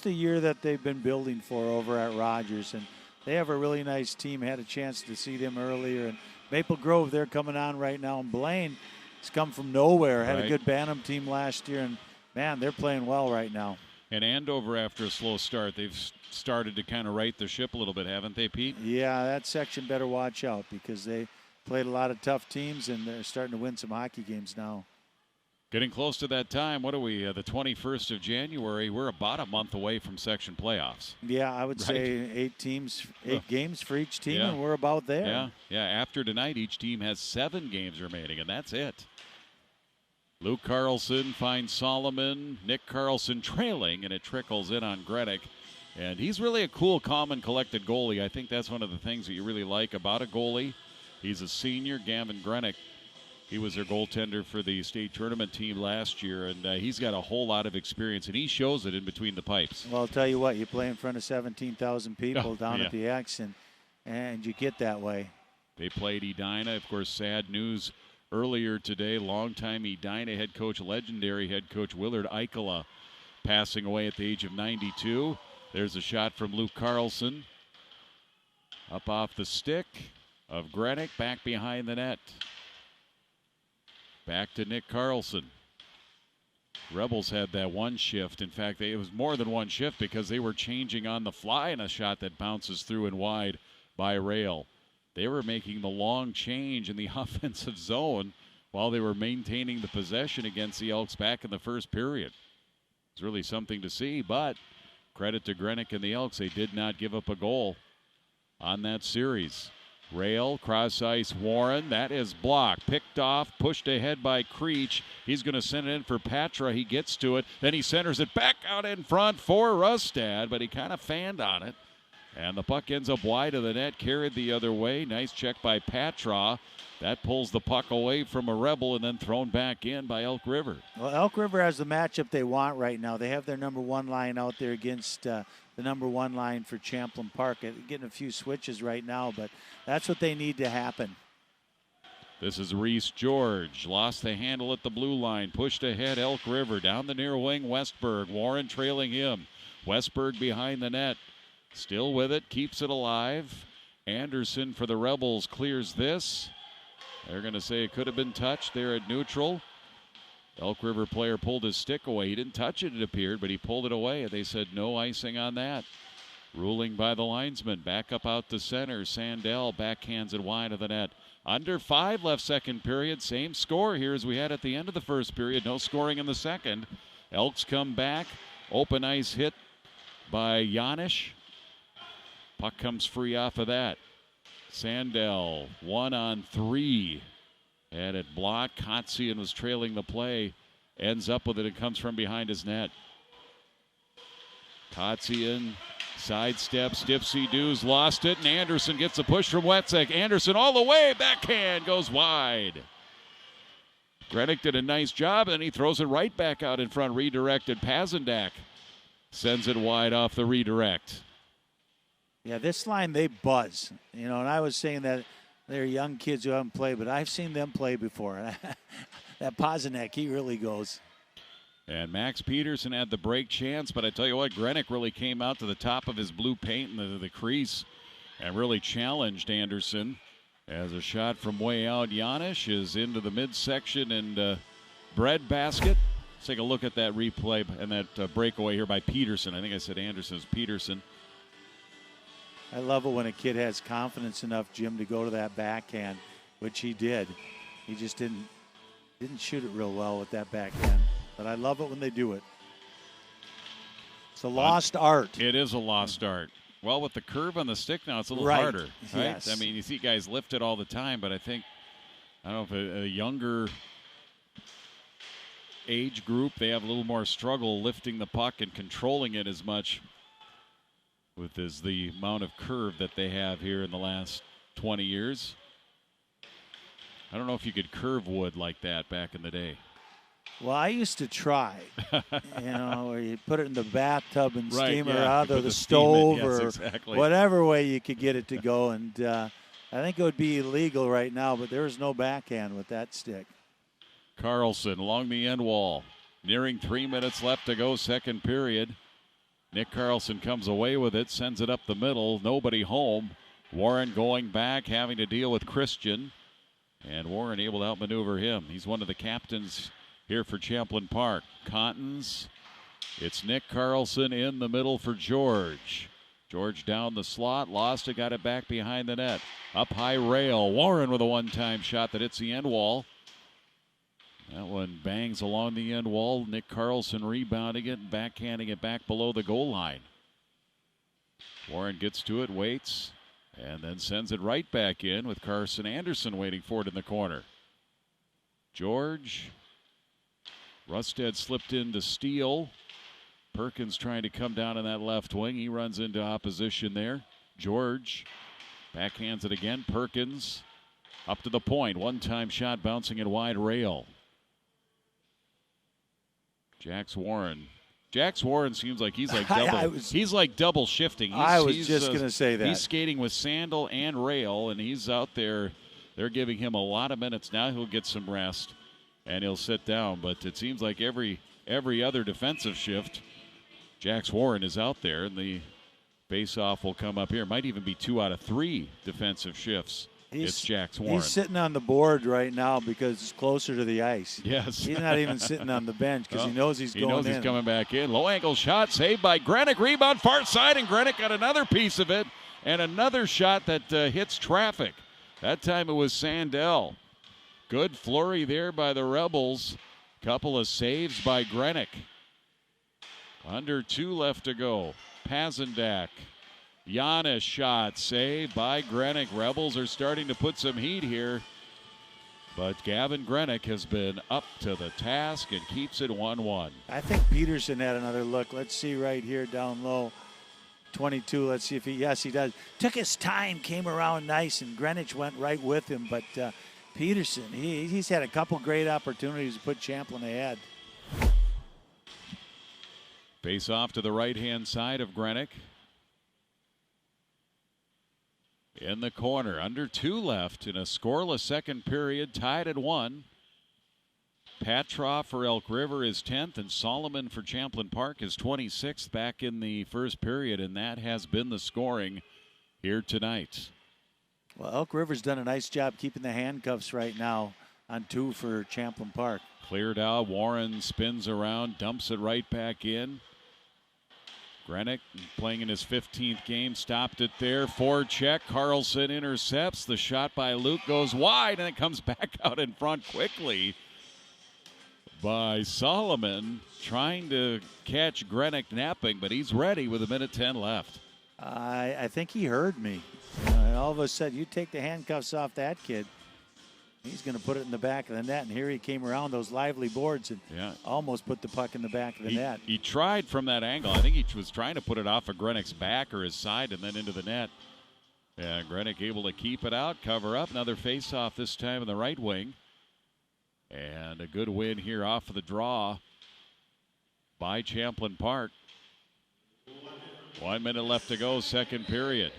year that they've been building for over at Rogers, and they have a really nice team. Had a chance to see them earlier, and Maple Grove, they're coming on right now, and Blaine has come from nowhere. Had a good Bantam team last year, and man, they're playing well right now. And Andover, after a slow start, they've started to kind of right the ship a little bit, haven't they, Pete? Yeah, that section better watch out because they played a lot of tough teams, and they're starting to win some hockey games now. Getting close to that time. What are we, the 21st of January? We're about a month away from section playoffs. Yeah, I would say 8 games for each team, and we're about there. Yeah. After tonight, each team has 7 games remaining, and that's it. Luke Carlson finds Solomon. Nick Carlson trailing, and it trickles in on Grenick. And he's really a cool, calm, and collected goalie. I think that's one of the things that you really like about a goalie. He's a senior, Gavin Grenick. He was their goaltender for the state tournament team last year, and he's got a whole lot of experience, and he shows it in between the pipes. Well, I'll tell you what, you play in front of 17,000 people down at the X, and you get that way. They played Edina. Of course, sad news earlier today. Longtime Edina head coach, legendary head coach Willard Eichela, passing away at the age of 92. There's a shot from Luke Carlson. Up off the stick of Grenick, back behind the net. Back to Nick Carlson. Rebels had that one shift. In fact, it was more than one shift because they were changing on the fly in a shot that bounces through and wide by Rail. They were making the long change in the offensive zone while they were maintaining the possession against the Elks back in the first period. It's really something to see, but credit to Grenick and the Elks. They did not give up a goal on that series. Rail, cross ice, Warren. That is blocked. Picked off, pushed ahead by Creech. He's going to send it in for Patra. He gets to it. Then he centers it back out in front for Rustad, but he kind of fanned on it. And the puck ends up wide of the net, carried the other way. Nice check by Patra. That pulls the puck away from a Rebel and then thrown back in by Elk River. Well, Elk River has the matchup they want right now. They have their number one line out there against the number one line for Champlin Park. Getting a few switches right now, but that's what they need to happen. This is Reese George. Lost the handle at the blue line. Pushed ahead Elk River. Down the near wing, Westberg. Warren trailing him. Westberg behind the net. Still with it. Keeps it alive. Anderson for the Rebels clears this. They're going to say it could have been touched there at neutral. Elk River player pulled his stick away. He didn't touch it, it appeared, but he pulled it away. They said no icing on that. Ruling by the linesman. Back up out to center. Sandell backhands it wide of the net. Under 5 left second period. Same score here as we had at the end of the first period. No scoring in the second. Elks come back. Open ice hit by Janisch. Puck comes free off of that. Sandell, 1-on-3. Had it blocked. Kotzian was trailing the play. Ends up with it. It comes from behind his net. Kotzian sidesteps. Dipsy-doos lost it. And Anderson gets a push from Wetzek. Anderson all the way. Backhand goes wide. Grenick did a nice job, and he throws it right back out in front. Redirected. Pazendak sends it wide off the redirect. Yeah, this line, they buzz. You know, and I was saying that they're young kids who haven't played, but I've seen them play before. That Pazendak, he really goes. And Max Peterson had the break chance, but I tell you what, Grenick really came out to the top of his blue paint in the crease and really challenged Anderson. As a shot from way out, Janisch is into the midsection and breadbasket. Let's take a look at that replay and that breakaway here by Peterson. I think I said Anderson's Peterson. I love it when a kid has confidence enough, Jim, to go to that backhand, which he did. He just didn't shoot it real well with that backhand. But I love it when they do it. It's a lost art. It is a lost art. Well, with the curve on the stick now, it's a little harder. Right? Yes. I mean, you see guys lift it all the time, but I don't know if a younger age group, they have a little more struggle lifting the puck and controlling it as much with the amount of curve that they have here in the last 20 years. I don't know if you could curve wood like that back in the day. Well, I used to try, where you put it in the bathtub and steam it out of the stove or whatever way you could get it to go. And I think it would be illegal right now, but there is no backhand with that stick. Carlson along the end wall. Nearing 3 minutes left to go, second period. Nick Carlson comes away with it, sends it up the middle. Nobody home. Warren going back, having to deal with Christian. And Warren able to outmaneuver him. He's one of the captains here for Champlin Park. Cottons. It's Nick Carlson in the middle for George. George down the slot. Lost it. Got it back behind the net. Up high rail. Warren with a one-time shot that hits the end wall. That one bangs along the end wall. Nick Carlson rebounding it and backhanding it back below the goal line. Warren gets to it, waits, and then sends it right back in with Carson Anderson waiting for it in the corner. George. Rustad slipped in to steal. Perkins trying to come down in that left wing. He runs into opposition there. George backhands it again. Perkins up to the point. One-time shot bouncing at wide rail. Jax Warren seems like he's like double. He's like double shifting. I was just going to say that. He's skating with Sandal and rail, and he's out there. They're giving him a lot of minutes now. He'll get some rest, and he'll sit down. But it seems like every other defensive shift, Jax Warren is out there, and the face-off will come up here. Might even be 2 out of 3 defensive shifts. It's Jax Warren. He's sitting on the board right now because it's closer to the ice. Yes. He's not even sitting on the bench because he knows he's going in. He knows he's coming back in. Low angle shot saved by Grenick. Rebound far side, and Grenick got another piece of it. And another shot that hits traffic. That time it was Sandell. Good flurry there by the Rebels. Couple of saves by Grenick. Under 2 left to go. Pazendak. Giannis shot saved by Grenick. Rebels are starting to put some heat here. But Gavin Grenick has been up to the task and keeps it 1-1. I think Peterson had another look. Let's see right here down low. 22. Let's see if he does. Took his time, came around nice, and Greenwich went right with him. But Peterson, he's had a couple great opportunities to put Champlin ahead. Face off to the right-hand side of Greenwich. In the corner, under 2 left in a scoreless second period, tied at 1. Patroff for Elk River is 10th, and Solomon for Champlin Park is 26th back in the first period, and that has been the scoring here tonight. Well, Elk River's done a nice job keeping the handcuffs right now on 2 for Champlin Park. Cleared out, Warren spins around, dumps it right back in. Grenick playing in his 15th game, stopped it there. Forecheck, Carlson intercepts. The shot by Luke goes wide, and it comes back out in front quickly by Solomon, trying to catch Grenick napping, but he's ready with 1:10 left. I think he heard me. All of a sudden, you take the handcuffs off that kid, he's going to put it in the back of the net, and here he came around those lively boards and almost put the puck in the back of the net. He tried from that angle. I think he was trying to put it off of Grenick's back or his side and then into the net. Yeah, Grenick able to keep it out, cover up. Another face-off this time in the right wing. And a good win here off of the draw by Champlin Park. 1 minute left to go, second period.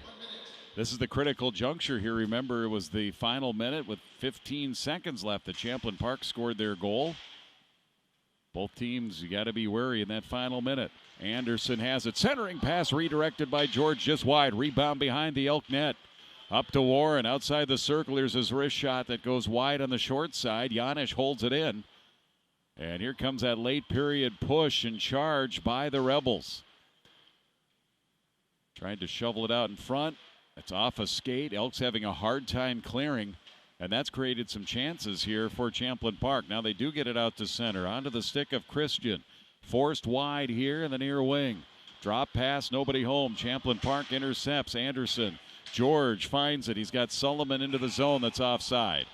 This is the critical juncture here. Remember, it was the final minute with 15 seconds left that Champlin Park scored their goal. Both teams, you got to be wary in that final minute. Anderson has it. Centering pass redirected by George just wide. Rebound behind the Elk net. Up to Warren. Outside the circle, here's his wrist shot that goes wide on the short side. Janisch holds it in. And here comes that late period push and charge by the Rebels. Tried to shovel it out in front. It's off a skate. Elk's having a hard time clearing, and that's created some chances here for Champlin Park. Now they do get it out to center. Onto the stick of Christian. Forced wide here in the near wing. Drop pass, nobody home. Champlin Park intercepts Anderson. George finds it. He's got Solomon into the zone that's offside.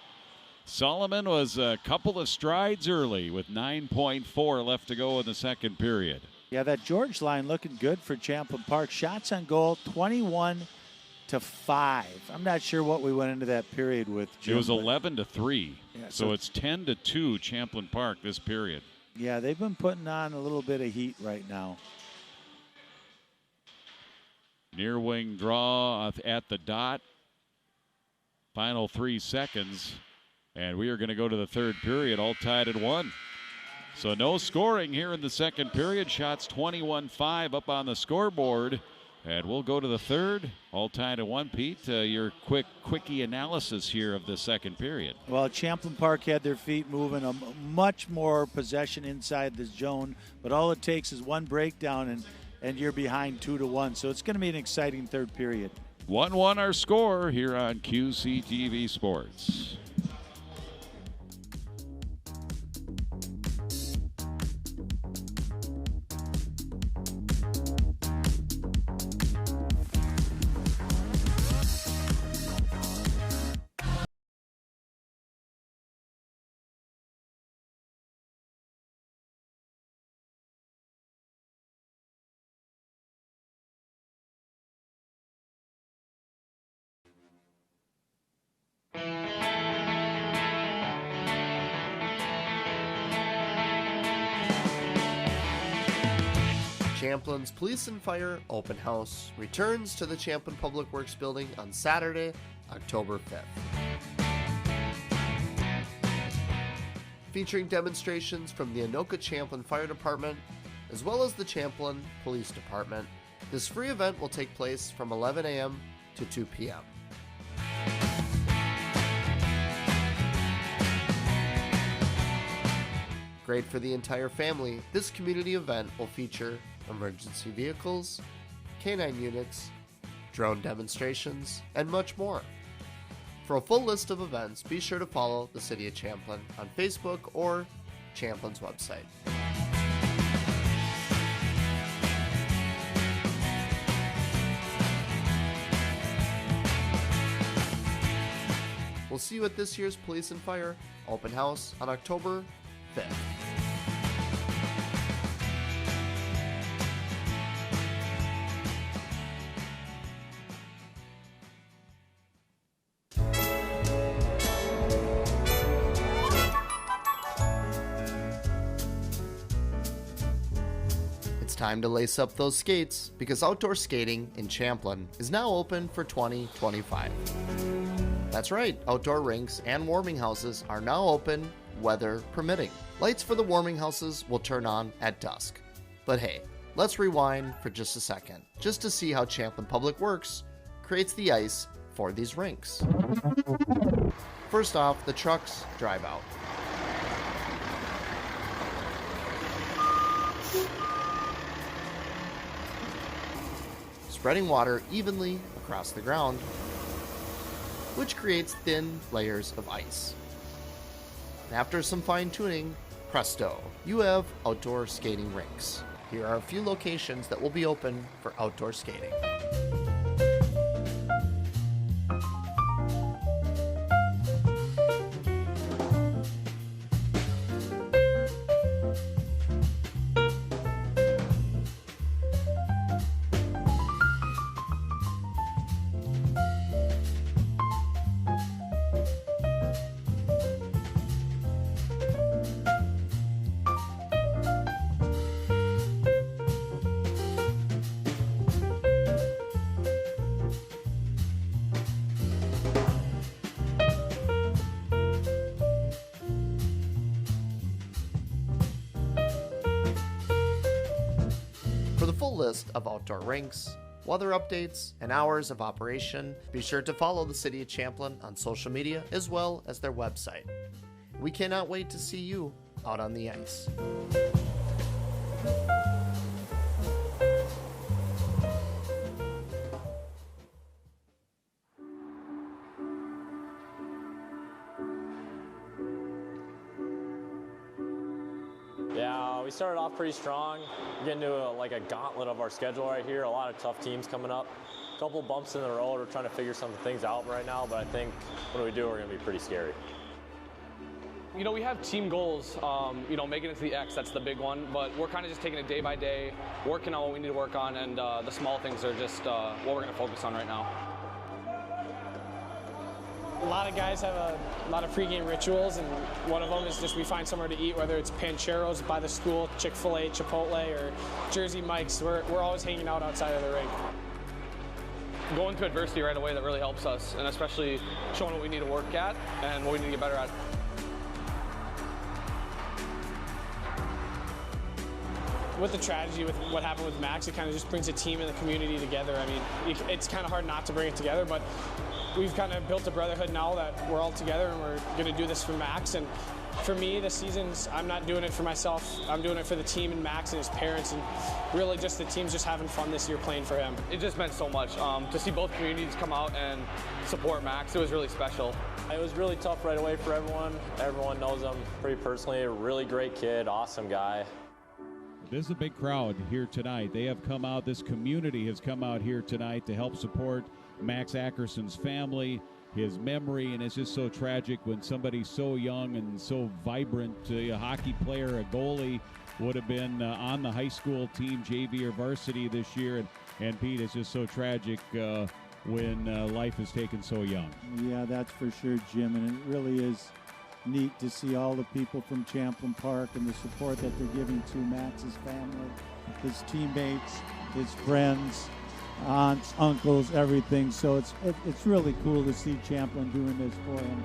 Solomon was a couple of strides early with 9.4 left to go in the second period. Yeah, that George line looking good for Champlin Park. Shots on goal, 21-5. I'm not sure what we went into that period with, Jim. It was 11-3. Yeah, so it's 10-2 Champlin Park this period. Yeah, they've been putting on a little bit of heat right now. Near wing draw at the dot. Final 3 seconds. And we are going to go to the third period, all tied at 1. So no scoring here in the second period. Shots 21-5 up on the scoreboard. And we'll go to the third, all tied at 1. Pete, your quickie analysis here of the second period. Well, Champlin Park had their feet moving, a much more possession inside the zone, but all it takes is one breakdown and you're behind 2-1. So it's going to be an exciting third period. 1-1 our score here on QCTV Sports. Champlin's Police and Fire Open House returns to the Champlin Public Works Building on Saturday, October 5th. Featuring demonstrations from the Anoka Champlin Fire Department, as well as the Champlin Police Department, this free event will take place from 11 a.m. to 2 p.m. Great for the entire family, this community event will feature emergency vehicles, canine units, drone demonstrations, and much more. For a full list of events, be sure to follow the City of Champlin on Facebook or Champlin's website. We'll see you at this year's Police and Fire Open House on October 5th. Time to lace up those skates because outdoor skating in Champlin is now open for 2025. That's right, outdoor rinks and warming houses are now open, weather permitting. Lights for the warming houses will turn on at dusk. But hey, let's rewind for just a second, just to see how Champlin Public Works creates the ice for these rinks. First off, the trucks drive out. Spreading water evenly across the ground, which creates thin layers of ice. After some fine tuning, presto, you have outdoor skating rinks. Here are a few locations that will be open for outdoor skating. For the full list of outdoor rinks, weather updates, and hours of operation, be sure to follow the City of Champlin on social media as well as their website. We cannot wait to see you out on the ice. Yeah, we started off pretty strong. We're getting to a gauntlet of our schedule right here. A lot of tough teams coming up. A couple bumps in the road. We're trying to figure some things out right now, but I think when we do, we're going to be pretty scary. You know, we have team goals, making it to the X, that's the big one, but we're kind of just taking it day by day, working on what we need to work on, and the small things are just what we're going to focus on right now. A lot of guys have a lot of pregame rituals, and one of them is just we find somewhere to eat, whether it's Pancheros by the school, Chick-fil-A, Chipotle, or Jersey Mike's. We're always hanging out outside of the rink. Going to adversity right away, that really helps us, and especially showing what we need to work at and what we need to get better at. With the tragedy with what happened with Max, it kind of just brings a team and the community together. I mean, it's kind of hard not to bring it together, but we've kind of built a brotherhood now that we're all together and we're going to do this for Max. And for me, the seasons, I'm not doing it for myself. I'm doing it for the team and Max and his parents, and really just the team's just having fun this year playing for him. It just meant so much. To see both communities come out and support Max, it was really special. It was really tough right away for everyone. Everyone knows him pretty personally. A really great kid, awesome guy. There's a big crowd here tonight. They have come out, this community has come out here tonight to help support Max Ackerson's family, his memory, and it's just so tragic when somebody so young and so vibrant, a hockey player, a goalie, would have been on the high school team, JV or varsity this year. And Pete, it's just so tragic when life is taken so young. Yeah, that's for sure, Jim, and it really is neat to see all the people from Champlin Park and the support that they're giving to Max's family, his teammates, his friends, aunts, uncles, everything. So it's really cool to see Champlin doing this for him.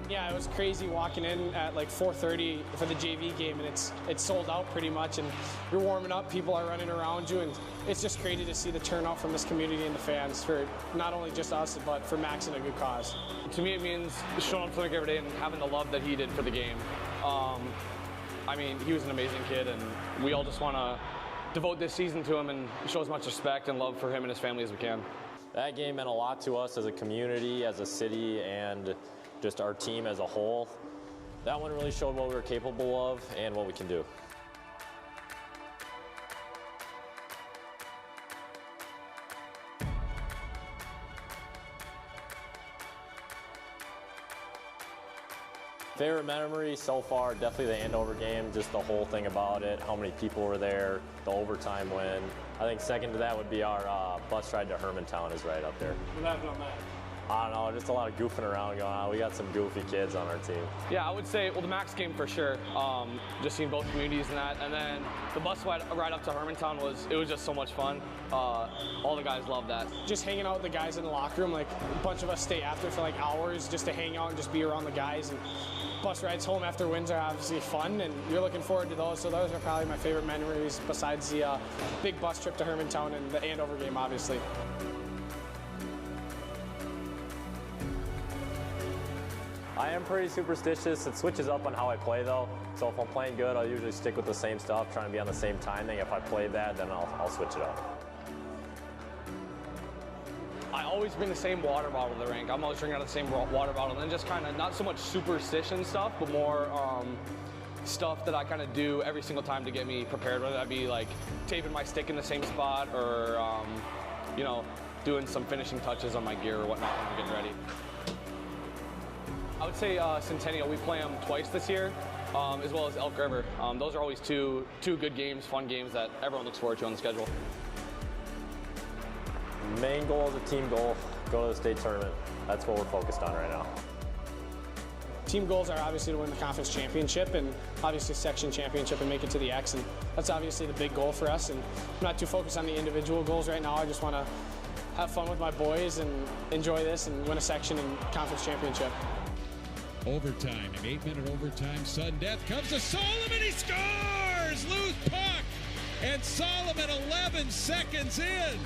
Yeah, it was crazy walking in at like 4:30 for the JV game, and it's sold out pretty much, and you're warming up, people are running around you, and it's just crazy to see the turnout from this community and the fans for not only just us, but for Max and a good cause. To me, it means showing up to the rink every day and having the love that he did for the game. I mean, he was an amazing kid, and we all just want to devote this season to him and show as much respect and love for him and his family as we can. That game meant a lot to us as a community, as a city, and just our team as a whole. That one really showed what we were capable of and what we can do. Favorite memory so far, definitely the Andover game, just the whole thing about it, how many people were there, the overtime win. I think second to that would be our bus ride to Hermantown is right up there. What happened on that? I don't know, just a lot of goofing around going on. We got some goofy kids on our team. Yeah, I would say, well, the Max game for sure. Just seeing both communities and that. And then the bus ride up to Hermantown was just so much fun. All the guys loved that. Just hanging out with the guys in the locker room, like a bunch of us stay after for like hours just to hang out and just be around the guys. And bus rides home after wins are obviously fun, and you're looking forward to those. So those are probably my favorite memories besides the big bus trip to Hermantown and the Andover game, obviously. I am pretty superstitious. It switches up on how I play though. So if I'm playing good, I'll usually stick with the same stuff, trying to be on the same timing. If I play bad, then I'll switch it up. I always bring the same water bottle to the rink. I'm always drinking out of the same water bottle, and then just kind of not so much superstition stuff, but more stuff that I kind of do every single time to get me prepared, whether that be like taping my stick in the same spot or, you know, doing some finishing touches on my gear or whatnot when I'm getting ready. I would say Centennial. We play them twice this year, as well as Elk River. Those are always two good games, fun games that everyone looks forward to on the schedule. Main goal is a team goal, go to the state tournament. That's what we're focused on right now. Team goals are obviously to win the conference championship and obviously section championship and make it to the X, and that's obviously the big goal for us. And I'm not too focused on the individual goals right now. I just want to have fun with my boys and enjoy this and win a section and conference championship. Overtime, an 8-minute overtime, sudden death comes to Solomon, he scores! Loose puck, and Solomon 11 seconds in.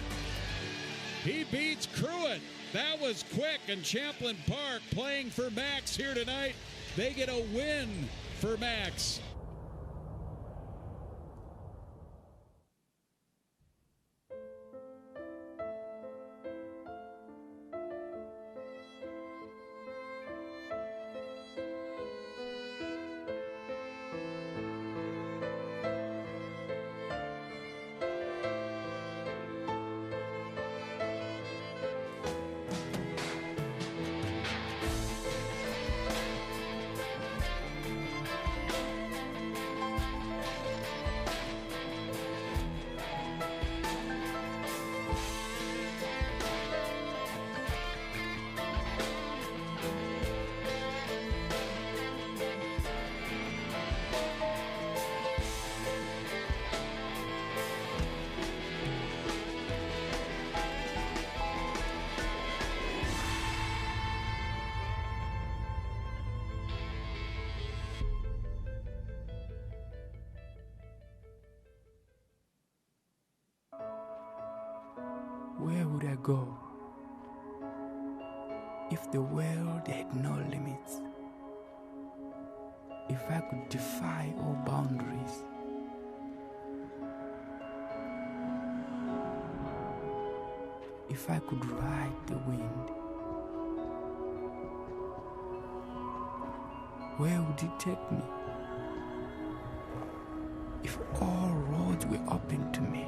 He beats Cruitt. That was quick, and Champlin Park playing for Max here tonight. They get a win for Max. Where would I go if the world had no limits? If I could defy all boundaries? If I could ride the wind? Where would it take me? If all roads were open to me?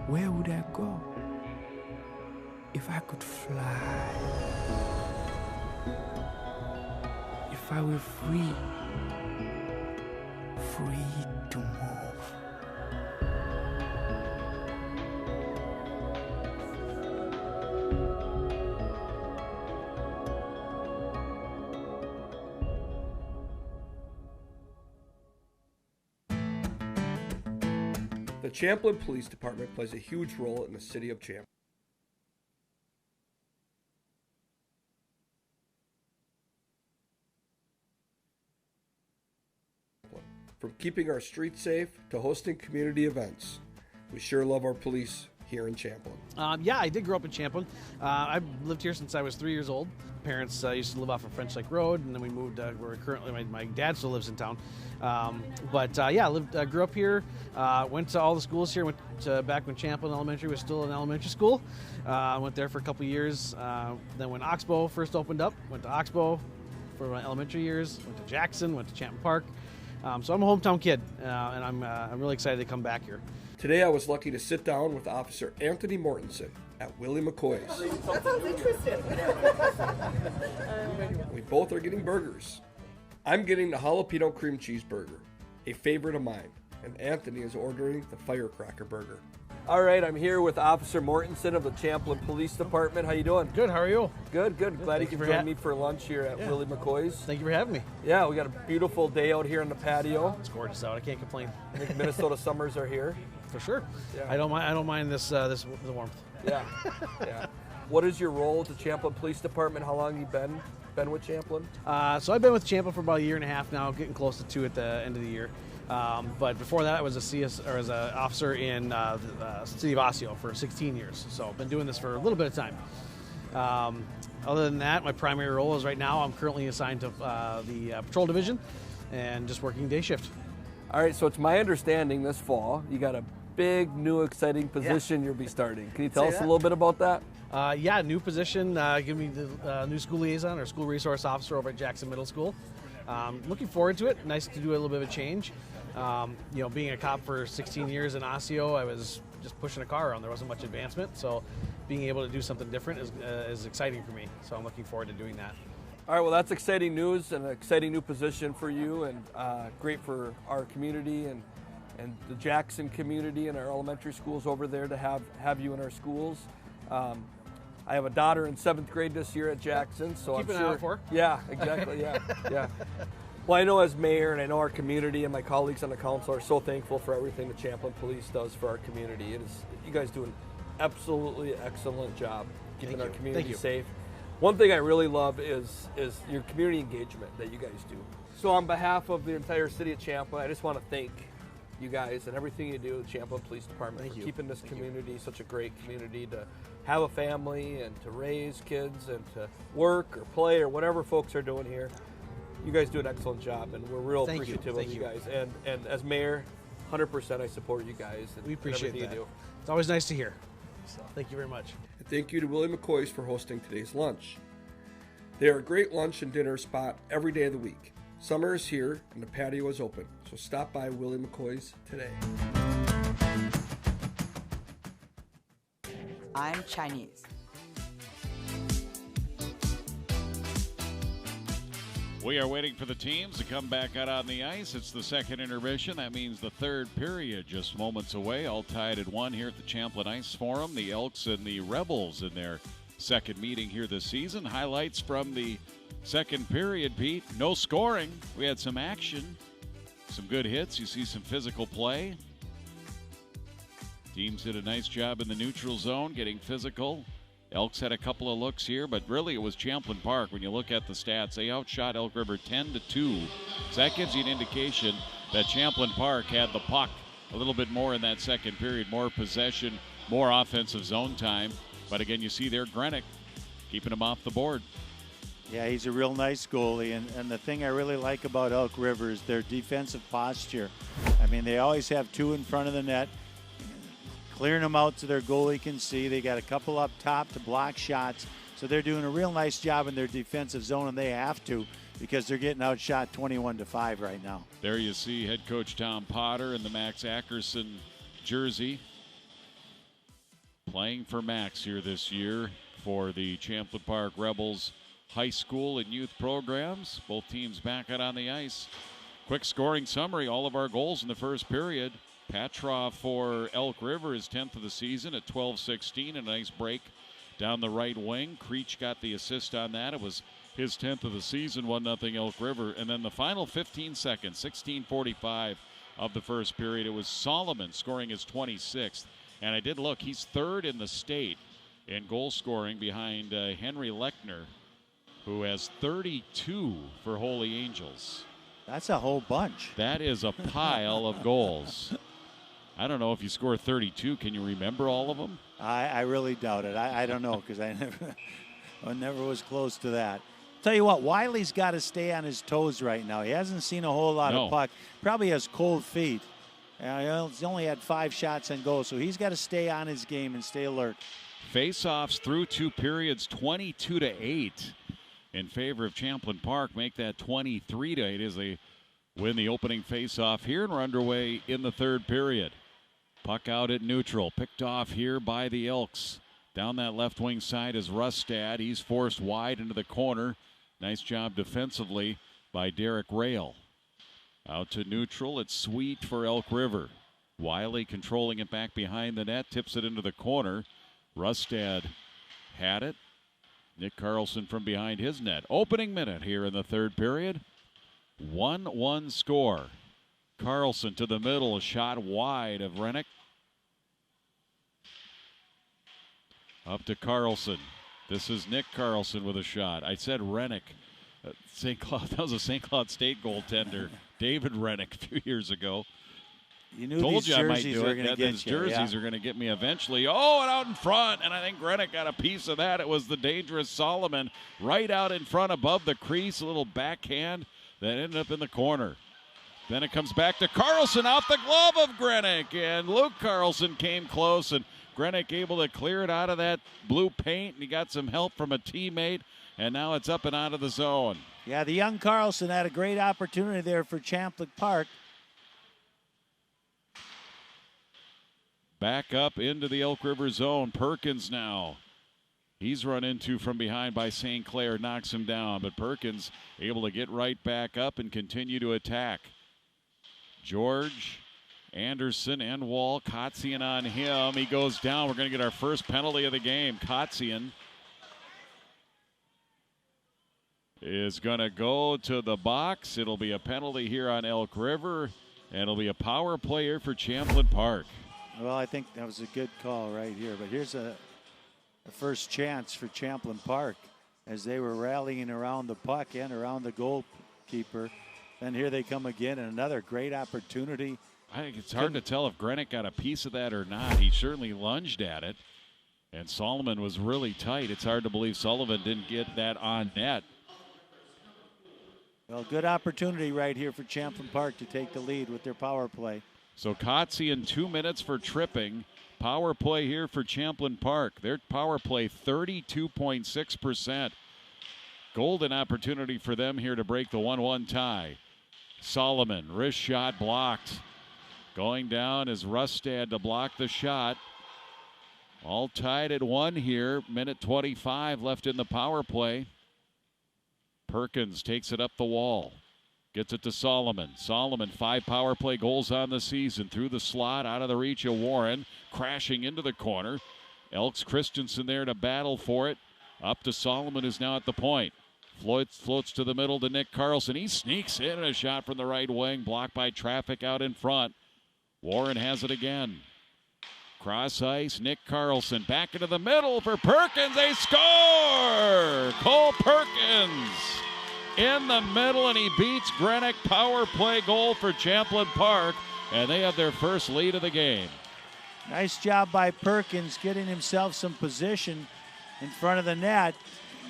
Where would I go if I could fly? If I were free to move. The Champlin Police Department plays a huge role in the city of Champlin. From keeping our streets safe to hosting community events, we sure love our police here in Champlin. Yeah, I did grow up in Champlin. I've lived here since I was 3 years old. Parents used to live off of French Lake Road, and then we moved where currently my dad still lives in town. I grew up here, went to all the schools here, went to back when Champlin Elementary was still an elementary school. Went there for a couple years. Then when Oxbow first opened up, went to Oxbow for my elementary years, went to Jackson, went to Champlin Park. So I'm a hometown kid, and I'm really excited to come back here. Today I was lucky to sit down with Officer Anthony Mortensen at Willie McCoy's. That sounds interesting. We both are getting burgers. I'm getting the jalapeno cream cheese burger, a favorite of mine. and Anthony is ordering the firecracker burger. All right, I'm here with Officer Mortensen of the Champlin Police Department. How you doing? Good, how are you? Good. Glad you could join me for lunch here at Willie McCoy's. Thank you for having me. Yeah, we got a beautiful day out here on the patio. It's gorgeous out, I can't complain. I think Minnesota summers are here. For sure. Yeah. I don't mind this the warmth. Yeah. What is your role with the Champlin Police Department? How long have you been with Champlin? So I've been with Champlin for about a year and a half now, getting close to 2 at the end of the year. But before that, I was as an officer in the city of Osseo for 16 years. So I've been doing this for a little bit of time. Other than that, my primary role is right now I'm currently assigned to the patrol division and just working day shift. All right, so it's my understanding this fall you got a big, new, exciting position you'll be starting. Can you tell us a little bit about that? New position. Give me the new school liaison or school resource officer over at Jackson Middle School. Looking forward to it. Nice to do a little bit of a change. Being a cop for 16 years in Osseo, I was just pushing a car around. There wasn't much advancement, so being able to do something different is exciting for me. So I'm looking forward to doing that. All right, well, that's exciting news and an exciting new position for you, and great for our community and the Jackson community and our elementary schools over there to have you in our schools. I have a daughter in 7th grade this year at Jackson, so Keep I'm an eye out for. Yeah, exactly. Yeah. Well, I know as mayor and I know our community and my colleagues on the council are so thankful for everything the Champlin Police does for our community. You guys do an absolutely excellent job keeping our community safe. One thing I really love is your community engagement that you guys do. So on behalf of the entire city of Champlin, I just want to thank you guys and everything you do, the Champlin Police Department, for keeping this community such a great community to have a family and to raise kids and to work or play or whatever folks are doing here. You guys do an excellent job, and we're real appreciative of you guys. And as mayor, 100% I support you guys. And we appreciate everything that. you do. It's always nice to hear. So thank you very much. And thank you to Willie McCoy's for hosting today's lunch. They are a great lunch and dinner spot every day of the week. Summer is here, and the patio is open, so stop by Willie McCoy's today. I'm Chinese. We are waiting for the teams to come back out on the ice. It's the second intermission. That means the third period just moments away. All tied at 1 here at the Champlin Ice Forum. The Elks and the Rebels in their second meeting here this season. Highlights from the second period, Pete. No scoring. We had some action, some good hits. You see some physical play. Teams did a nice job in the neutral zone, getting physical. Elks had a couple of looks here, but really it was Champlin Park. When you look at the stats, they outshot Elk River 10-2. So that gives you an indication that Champlin Park had the puck a little bit more in that second period, more possession, more offensive zone time. But again, you see there Grenick keeping him off the board. Yeah, he's a real nice goalie, and the thing I really like about Elk River is their defensive posture. I mean, they always have 2 in front of the net, clearing them out so their goalie can see. They got a couple up top to block shots. So they're doing a real nice job in their defensive zone, and they have to because they're getting outshot 21-5 right now. There you see head coach Tom Potter in the Max Ackerson jersey, playing for Max here this year for the Champlin Park Rebels high school and youth programs. Both teams back out on the ice. Quick scoring summary, all of our goals in the first period. Patrov for Elk River is 10th of the season at 12-16. A nice break down the right wing. Creech got the assist on that. It was his 10th of the season, 1-0 Elk River. And then the final 15 seconds, 16:45 of the first period, it was Solomon scoring his 26th. And I did look, he's 3rd in the state in goal scoring behind Henry Lechner, who has 32 for Holy Angels. That's a whole bunch. That is a pile of goals. I don't know if you score 32. Can you remember all of them? I really doubt it. I don't know because I never was close to that. Tell you what, Wiley's got to stay on his toes right now. He hasn't seen a whole lot of puck. Probably has cold feet. He's only had 5 shots on goal, so he's got to stay on his game and stay alert. Face-offs through 2 periods, 22-8 in favor of Champlin Park. Make that 23-8 as they win the opening face-off here, and we're underway in the third period. Puck out at neutral, picked off here by the Elks. Down that left wing side is Rustad. He's forced wide into the corner. Nice job defensively by Derek Rail. Out to neutral. It's Sweet for Elk River. Wiley controlling it back behind the net. Tips it into the corner. Rustad had it. Nick Carlson from behind his net. Opening minute here in the third period. 1-1 score. Carlson to the middle. A shot wide of Rennick. Up to Carlson. This is Nick Carlson with a shot. I said Rennick. St. Cloud. That was a St. Cloud State goaltender, David Rennick, a few years ago. You knew Told these you I might jerseys do were it. going to These get you. jerseys are going to get me eventually. Oh, and out in front, and I think Rennick got a piece of that. It was the dangerous Solomon right out in front above the crease, a little backhand that ended up in the corner. Then it comes back to Carlson off the glove of Grenick, and Luke Carlson came close, and Grenick able to clear it out of that blue paint, and he got some help from a teammate, and now it's up and out of the zone. Yeah, the young Carlson had a great opportunity there for Champlin Park. Back up into the Elk River zone. Perkins now. He's run into from behind by St. Clair, knocks him down, but Perkins able to get right back up and continue to attack. George, Anderson, and Wall. Kotzian on him. He goes down. We're going to get our first penalty of the game. Kotzian is going to go to the box. It'll be a penalty here on Elk River, and it'll be a power play here for Champlin Park. Well, I think that was a good call right here. But here's a first chance for Champlin Park as they were rallying around the puck and around the goalkeeper. Then here they come again, and another great opportunity. I think it's hard to tell if Grenick got a piece of that or not. He certainly lunged at it, and Solomon was really tight. It's hard to believe Sullivan didn't get that on net. Well, good opportunity right here for Champlin Park to take the lead with their power play. So Kotzian 2 minutes for tripping. Power play here for Champlin Park. Their power play 32.6%. Golden opportunity for them here to break the 1-1 tie. Solomon, wrist shot blocked. Going down is Rustad to block the shot. All tied at 1 here. Minute 25 left in the power play. Perkins takes it up the wall. Gets it to Solomon. Solomon, 5 power play goals on the season. Through the slot, out of the reach of Warren. Crashing into the corner. Elks Christensen there to battle for it. Up to Solomon, who's now at the point. Floats to the middle to Nick Carlson. He sneaks in, and a shot from the right wing. Blocked by traffic out in front. Warren has it again. Cross ice, Nick Carlson. Back into the middle for Perkins. They score! Cole Perkins in the middle, and he beats Grenick. Power play goal for Champlin Park, and they have their first lead of the game. Nice job by Perkins getting himself some position in front of the net.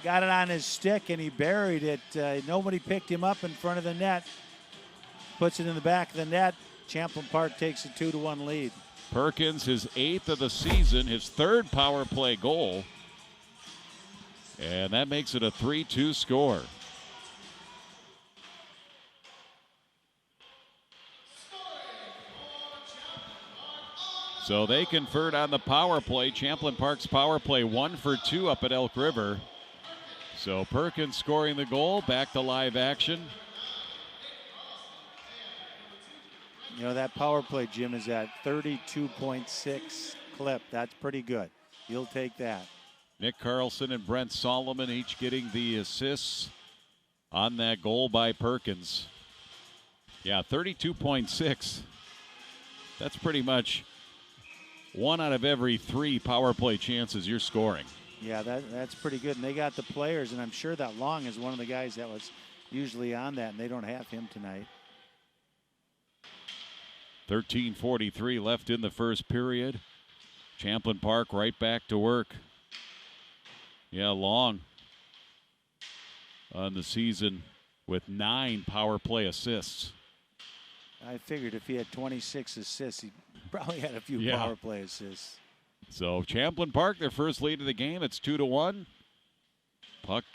Got it on his stick, and he buried it. Nobody picked him up in front of the net. Puts it in the back of the net. Champlin Park takes a 2-1 lead. Perkins, his 8th of the season, his 3rd power play goal. And that makes it a 3-2 score. So they conferred on the power play. Champlin Park's power play 1 for 2 up at Elk River. So Perkins scoring the goal. Back to live action. You know, that power play, Jim, is at 32.6 clip. That's pretty good. You'll take that. Nick Carlson and Brent Solomon each getting the assists on that goal by Perkins. Yeah, 32.6. That's pretty much 1 out of every 3 power play chances you're scoring. Yeah, that's pretty good. And they got the players, and I'm sure that Long is one of the guys that was usually on that, and they don't have him tonight. 13:43 left in the first period. Champlin Park right back to work. Yeah, Long on the season with 9 power play assists. I figured if he had 26 assists, he probably had a few Yeah. power play assists. So Champlin Park, their first lead of the game. It's 2-1. Puck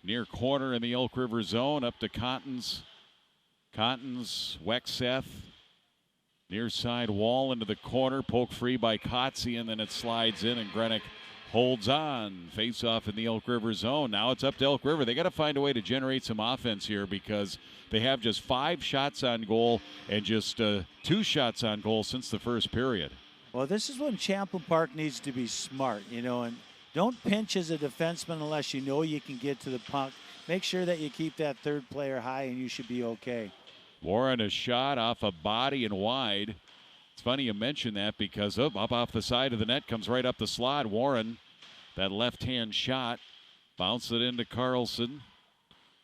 near corner in the Elk River zone up to Cottons. Cottons, Wexeth. Near side wall into the corner. Poke free by Kotze, and then it slides in, and Grenick holds on. Face off in the Elk River zone. Now it's up to Elk River. They got to find a way to generate some offense here because they have just 5 shots on goal and just 2 shots on goal since the first period. Well, this is when Champlin Park needs to be smart, and don't pinch as a defenseman unless you know you can get to the puck. Make sure that you keep that third player high, and you should be okay. Warren, a shot off a body and wide. It's funny you mention that because up off the side of the net, comes right up the slot. Warren, that left-hand shot, bounced it into Carlson.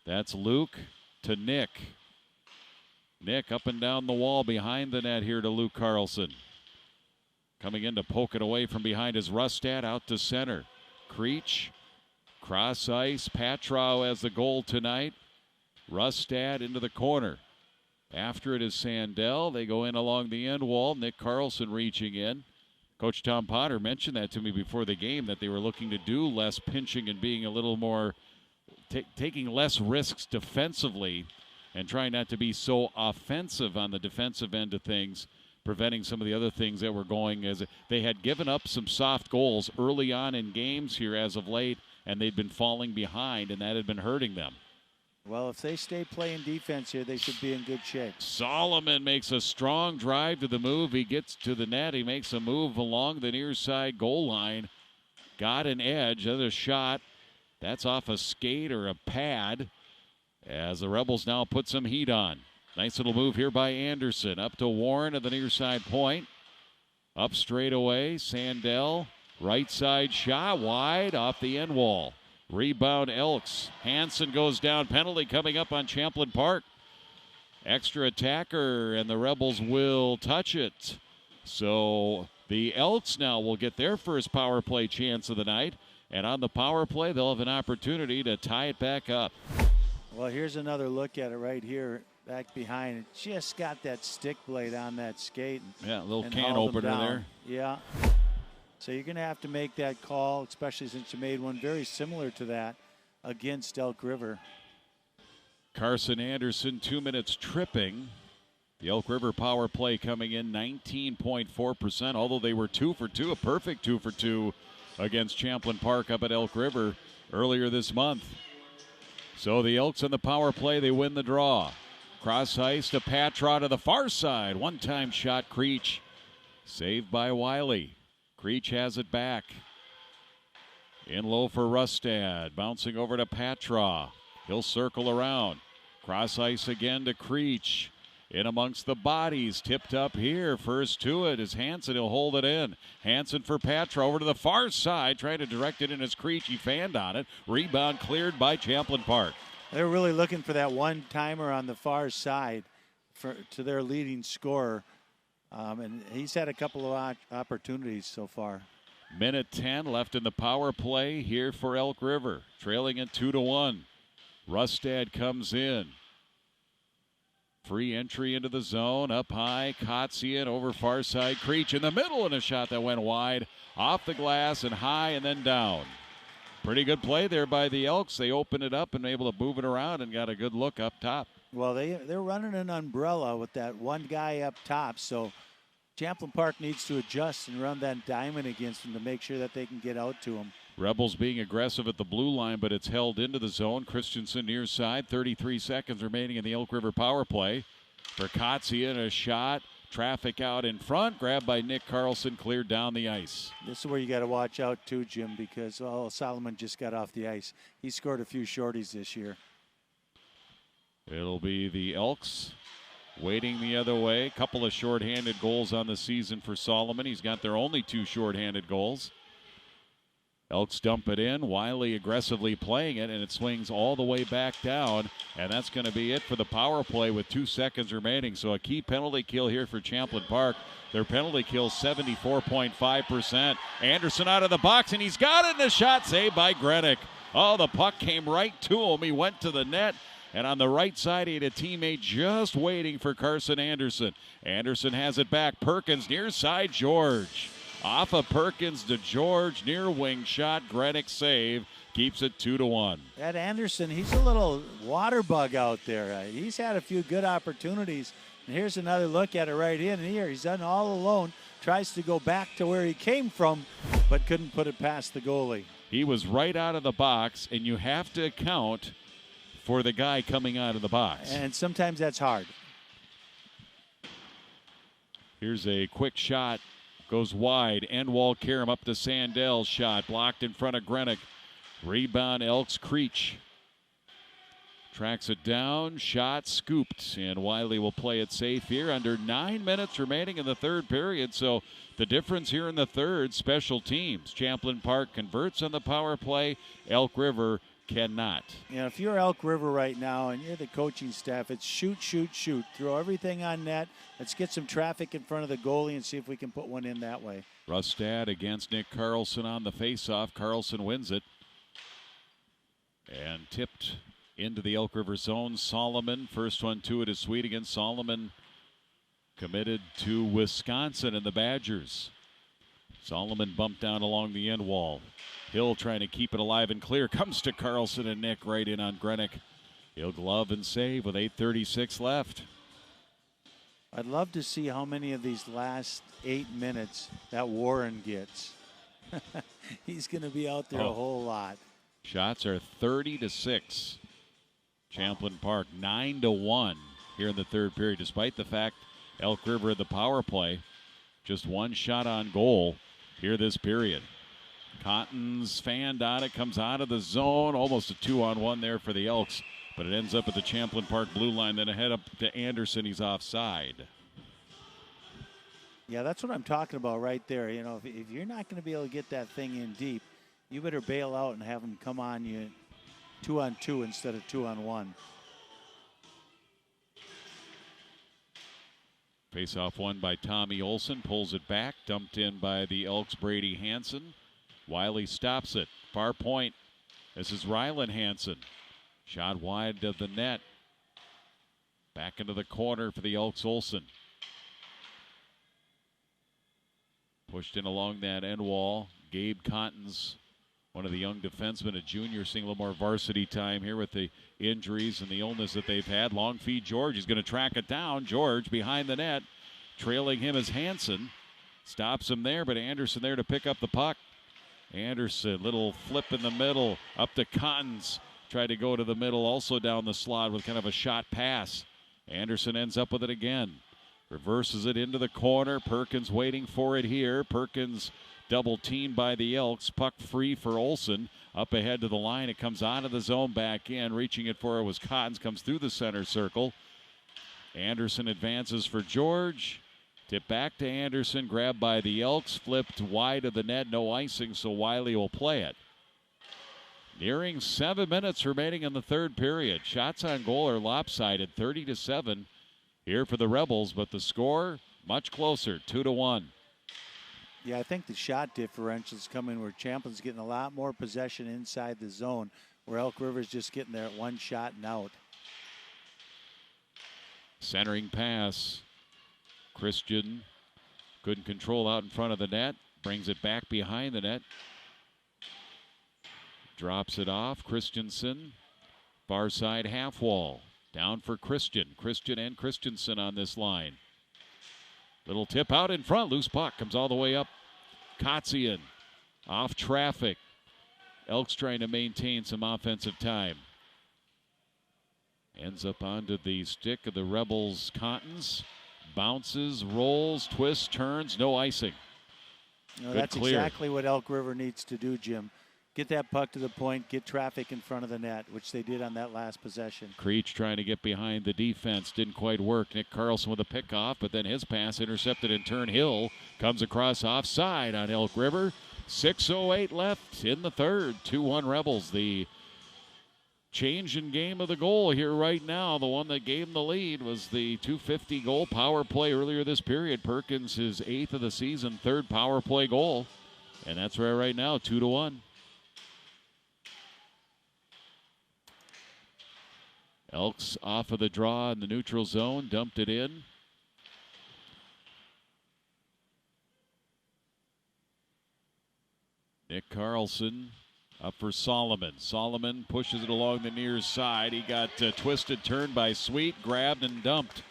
That's Luke to Nick. Nick up and down the wall behind the net here to Luke Carlson. Coming in to poke it away from behind is Rustad out to center. Creech, cross ice. Patrow has the goal tonight. Rustad into the corner. After it is Sandell. They go in along the end wall. Nick Carlson reaching in. Coach Tom Potter mentioned that to me before the game, that they were looking to do less pinching and being a little more, taking less risks defensively and trying not to be so offensive on the defensive end of things, preventing some of the other things that were going. As they had given up some soft goals early on in games here as of late, and they'd been falling behind, and that had been hurting them. Well, if they stay playing defense here, they should be in good shape. Solomon makes a strong drive to the move. He gets to the net. He makes a move along the near side goal line. Got an edge. Another shot. That's off a skate or a pad as the Rebels now put some heat on. Nice little move here by Anderson. Up to Warren at the near side point. Up straight away. Sandell. Right side shot. Wide off the end wall. Rebound Elks. Hansen goes down. Penalty coming up on Champlin Park. Extra attacker, and the Rebels will touch it. So the Elks now will get their first power play chance of the night. And on the power play, they'll have an opportunity to tie it back up. Well, here's another look at it right here. Back behind. It just got that stick blade on that skate. Yeah, a little can opener there. Yeah. So you're going to have to make that call, especially since you made one very similar to that against Elk River. Carson Anderson, 2 minutes tripping. The Elk River power play coming in 19.4%, although they were 2 for 2, a perfect 2 for 2 against Champlin Park up at Elk River earlier this month. So the Elks on the power play, they win the draw. Cross ice to Patrow to the far side. One-time shot, Creech. Saved by Wiley. Creech has it back. In low for Rustad. Bouncing over to Patrow. He'll circle around. Cross ice again to Creech. In amongst the bodies. Tipped up here. First to it is Hansen. He'll hold it in. Hansen for Patrow over to the far side. Trying to direct it in as Creech. He fanned on it. Rebound cleared by Champlin Park. They're really looking for that one-timer on the far side to their leading scorer. And he's had a couple of opportunities so far. Minute 10 left in the power play here for Elk River. Trailing it 2-1. Rustad comes in. Free entry into the zone. Up high. Kotzian over far side. Creech in the middle, and a shot that went wide. Off the glass and high and then down. Pretty good play there by the Elks. They opened it up and able to move it around and got a good look up top. Well, they're running an umbrella with that one guy up top, so Champlin Park needs to adjust and run that diamond against them to make sure that they can get out to him. Rebels being aggressive at the blue line, but it's held into the zone. Christensen near side, 33 seconds remaining in the Elk River power play. For Kotzian, a shot, traffic out in front, grabbed by Nick Carlson, cleared down the ice. This is where you got to watch out too, Jim, because Solomon just got off the ice. He scored a few shorties this year. It'll be the Elks waiting the other way. Couple of shorthanded goals on the season for Solomon. He's got their only 2 shorthanded goals. Elks dump it in. Wiley aggressively playing it, and it swings all the way back down. And that's going to be it for the power play with 2 seconds remaining. So a key penalty kill here for Champlin Park. Their penalty kill 74.5%. Anderson out of the box, and he's got it, and a shot saved by Grenick. Oh, the puck came right to him. He went to the net. And on the right side, he had a teammate just waiting for Carson Anderson. Anderson has it back. Perkins near side, George. Off of Perkins to George, near wing shot. Grenick save. Keeps it 2-1. That Anderson, he's a little water bug out there. He's had a few good opportunities. And here's another look at it right in here. He's done all alone. Tries to go back to where he came from. but couldn't put it past the goalie. He was right out of the box, and you have to account for the guy coming out of the box. And sometimes that's hard. Here's a quick shot. Goes wide. End wall Karam up to Sandell. Shot blocked in front of Grenick. Rebound Elks Creech. Tracks it down. Shot scooped. And Wiley will play it safe here. Under 9 minutes remaining in the third period. So the difference here in the third, special teams. Champlin Park converts on the power play. Elk River cannot. You know, if you're Elk River right now and you're the coaching staff, it's shoot, shoot, shoot. Throw everything on net. Let's get some traffic in front of the goalie and see if we can put one in that way. Rustad against Nick Carlson on the faceoff. Carlson wins it. And tipped into the Elk River zone. Solomon, first one to it is Sweetigan. Solomon committed to Wisconsin and the Badgers. Solomon bumped down along the end wall. Hill trying to keep it alive and clear. Comes to Carlson and Nick right in on Grenick. He'll glove and save with 8:36 left. I'd love to see how many of these last 8 minutes that Warren gets. He's going to be out there a whole lot. Shots are 30-6. Champlin Park 9-1 here in the third period, despite the fact Elk River at the power play, just one shot on goal here this period. Cotton's fanned on it, comes out of the zone, almost a 2-on-1 there for the Elks, but it ends up at the Champlin Park blue line, then ahead up to Anderson. He's offside. Yeah, that's what I'm talking about right there. You know, if you're not going to be able to get that thing in deep, you better bail out and have them come on you 2-on-2 instead of 2-on-1. Face-off won by Tommy Olson, pulls it back, dumped in by the Elks' Brady Hansen. Wiley stops it, far point. This is Rylan Hansen. Shot wide of the net. Back into the corner for the Elks' Olson. Pushed in along that end wall. Gabe Cottons, one of the young defensemen, a junior, seeing a little more varsity time here with the injuries and the illness that they've had. Long feed George. He's going to track it down. George behind the net. Trailing him is Hansen. Stops him there, but Anderson there to pick up the puck. Anderson, little flip in the middle. Up to Cottons. Tried to go to the middle, also down the slot with kind of a shot pass. Anderson ends up with it again. Reverses it into the corner. Perkins waiting for it here. Perkins double teamed by the Elks. Puck free for Olson. Up ahead to the line. It comes out of the zone, back in. Reaching it for it was Cottons. Comes through the center circle. Anderson advances for George. Tip back to Anderson. Grabbed by the Elks. Flipped wide of the net. No icing, so Wiley will play it. Nearing 7 minutes remaining in the third period. Shots on goal are lopsided. 30-7 here for the Rebels, but the score much closer. 2-1. Yeah, I think the shot differentials come in where Champlin's getting a lot more possession inside the zone, where Elk River's just getting there at one shot and out. Centering pass. Christian couldn't control out in front of the net. Brings it back behind the net. Drops it off. Christensen. Far side half wall. Down for Christian. Christian and Christensen on this line. Little tip out in front. Loose puck comes all the way up. Kotzian off traffic. Elks trying to maintain some offensive time. Ends up onto the stick of the Rebels' Cottons. Bounces, rolls, twists, turns. No icing. No, that's exactly what Elk River needs to do, Jim. Get that puck to the point, get traffic in front of the net, which they did on that last possession. Creech trying to get behind the defense. Didn't quite work. Nick Carlson with a pickoff, but then his pass intercepted in turn. Hill comes across offside on Elk River. 6:08 left in the third. 2-1 Rebels. The change in game of the goal here right now. The one that gave them the lead was the .250 goal power play earlier this period. Perkins, his 8th of the season, 3rd power play goal. And that's where right now, 2-1. Elks off of the draw in the neutral zone, dumped it in. Nick Carlson up for Solomon. Solomon pushes it along the near side. He got twisted, turned by Sweet, grabbed and dumped.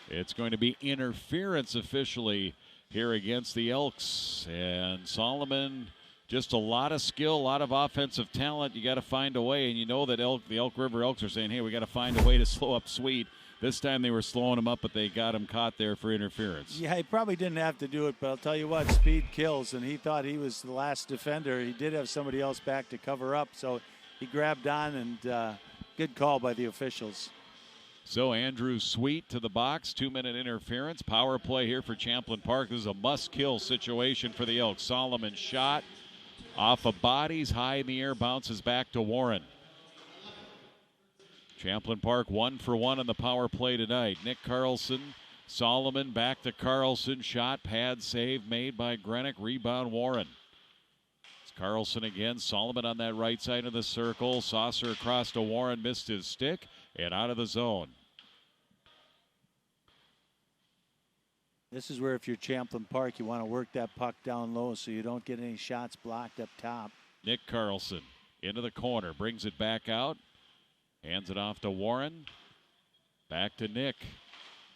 It's going to be interference officially here against the Elks. And Solomon, just a lot of skill, a lot of offensive talent. You got to find a way, and you know that the Elk River Elks are saying, hey, we got to find a way to slow up Sweet. This time they were slowing him up, but they got him caught there for interference. Yeah, he probably didn't have to do it, but I'll tell you what, speed kills, and he thought he was the last defender. He did have somebody else back to cover up, so he grabbed on, and good call by the officials. So Andrew Sweet to the box, 2-minute interference. Power play here for Champlin Park. This is a must-kill situation for the Elks. Solomon shot off of bodies, high in the air, bounces back to Warren. Champlin Park 1 for 1 on the power play tonight. Nick Carlson, Solomon back to Carlson. Shot, pad, save made by Grenick. Rebound, Warren. It's Carlson again. Solomon on that right side of the circle. Saucer across to Warren, missed his stick, and out of the zone. This is where if you're Champlin Park, you want to work that puck down low so you don't get any shots blocked up top. Nick Carlson into the corner, brings it back out. Hands it off to Warren. Back to Nick.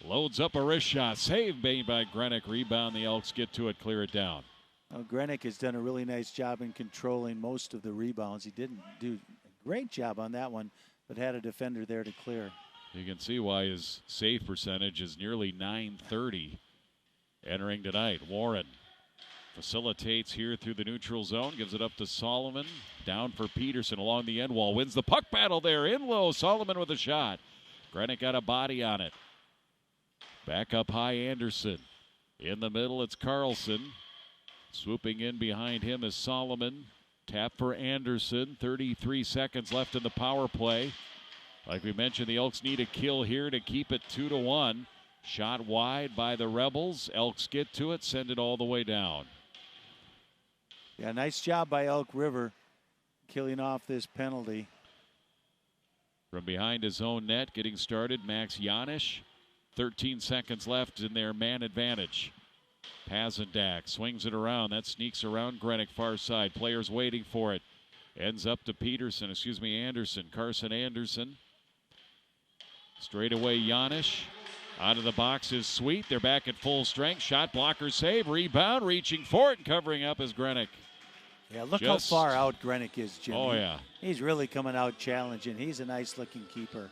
Loads up a wrist shot. Save made by Grenick. Rebound. The Elks get to it, clear it down. Well, Grenick has done a really nice job in controlling most of the rebounds. He didn't do a great job on that one, but had a defender there to clear. You can see why his save percentage is nearly .930 entering tonight. Warren facilitates here through the neutral zone. Gives it up to Solomon. Down for Peterson along the end wall. Wins the puck battle there. In low. Solomon with a shot. Grenick got a body on it. Back up high, Anderson. In the middle, it's Carlson. Swooping in behind him is Solomon. Tap for Anderson. 33 seconds left in the power play. Like we mentioned, the Elks need a kill here to keep it 2-1. Shot wide by the Rebels. Elks get to it, send it all the way down. Yeah, nice job by Elk River killing off this penalty. From behind his own net, getting started, Max Janisch. 13 seconds left in their man advantage. Pazendak swings it around. That sneaks around Grenick, far side. Players waiting for it. Ends up to Anderson. Carson Anderson. Straight away, Janisch. Out of the box is Sweet. They're back at full strength. Shot blocker save. Rebound. Reaching for it and covering up is Grenick. Yeah, look how far out Grenick is, Jim. Oh, yeah. He's really coming out challenging. He's a nice-looking keeper.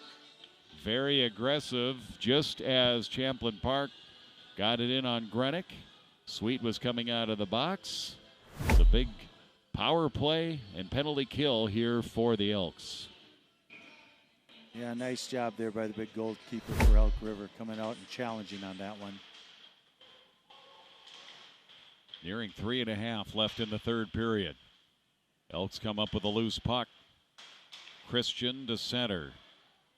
Very aggressive, just as Champlin Park got it in on Grenick. Sweet was coming out of the box. The big power play and penalty kill here for the Elks. Yeah, nice job there by the big goalkeeper for Elk River, coming out and challenging on that one. Nearing 3.5 left in the third period. Elks come up with a loose puck. Christian to center.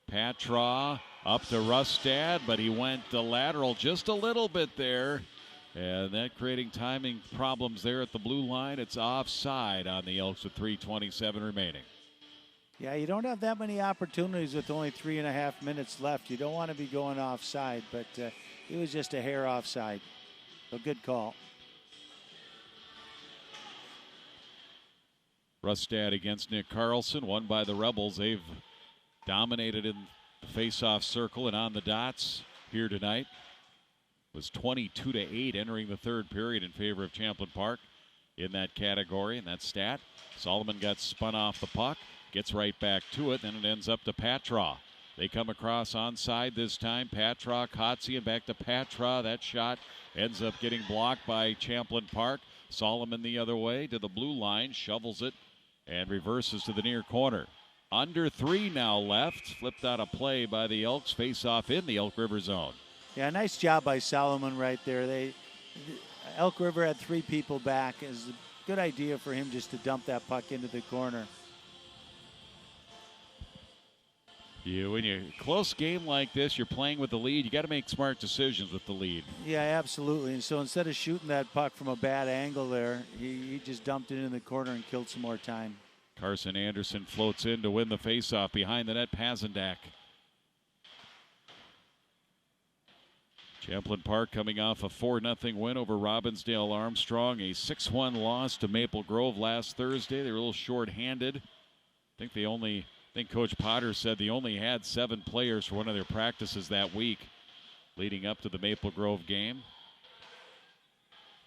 Patra up to Rustad, but he went the lateral just a little bit there. And that creating timing problems there at the blue line. It's offside on the Elks with 3:27 remaining. Yeah, you don't have that many opportunities with only 3.5 minutes left. You don't want to be going offside, but it was just a hair offside. So good call. Rustad against Nick Carlson, won by the Rebels. They've dominated in the face-off circle and on the dots here tonight. It was 22-8 entering the third period in favor of Champlin Park in that category and that stat. Solomon got spun off the puck, gets right back to it, then it ends up to Patra. They come across onside this time. Patra, Kotzian back to Patra. That shot ends up getting blocked by Champlin Park. Solomon the other way to the blue line, shovels it and reverses to the near corner. Under 3 now left. Flipped out a play by the Elks. Face off in the Elk River zone. Yeah, nice job by Solomon right there. Elk River had 3 people back. It was a good idea for him just to dump that puck into the corner. When you're a close game like this, you're playing with the lead. You got to make smart decisions with the lead. Yeah, absolutely. And so instead of shooting that puck from a bad angle there, he just dumped it in the corner and killed some more time. Carson Anderson floats in to win the faceoff behind the net. Pazendak. Champlin Park coming off a 4-0 win over Robbinsdale Armstrong. A 6-1 loss to Maple Grove last Thursday. They were a little short-handed. I think Coach Potter said they only had 7 players for one of their practices that week leading up to the Maple Grove game.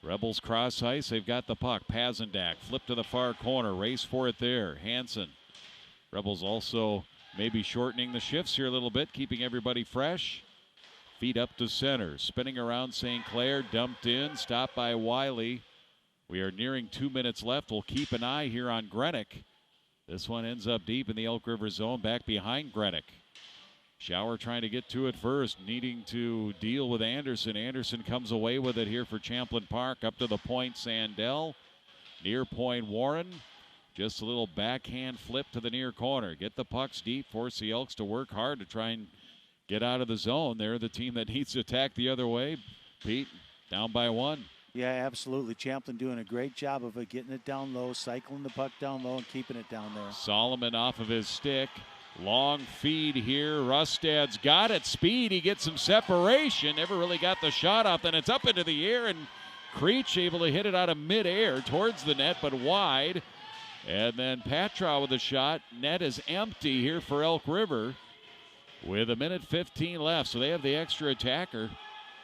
Rebels cross ice. They've got the puck. Pazendak flip to the far corner. Race for it there. Hansen. Rebels also maybe shortening the shifts here a little bit, keeping everybody fresh. Feet up to center. Spinning around St. Clair. Dumped in. Stopped by Wiley. We are nearing 2 minutes left. We'll keep an eye here on Grenick. This one ends up deep in the Elk River zone, back behind Grenick. Shower trying to get to it first, needing to deal with Anderson. Anderson comes away with it here for Champlin Park. Up to the point, Sandell. Near point, Warren. Just a little backhand flip to the near corner. Get the pucks deep, force the Elks to work hard to try and get out of the zone. They're the team that needs to attack the other way. Pete, down by 1. Yeah, absolutely. Champlin doing a great job of it, getting it down low, cycling the puck down low, and keeping it down there. Solomon off of his stick. Long feed here. Rustad's got it. Speed. He gets some separation. Never really got the shot off. Then it's up into the air, and Creech able to hit it out of midair towards the net, but wide. And then Patra with a shot. Net is empty here for Elk River with 1:15 left. So they have the extra attacker,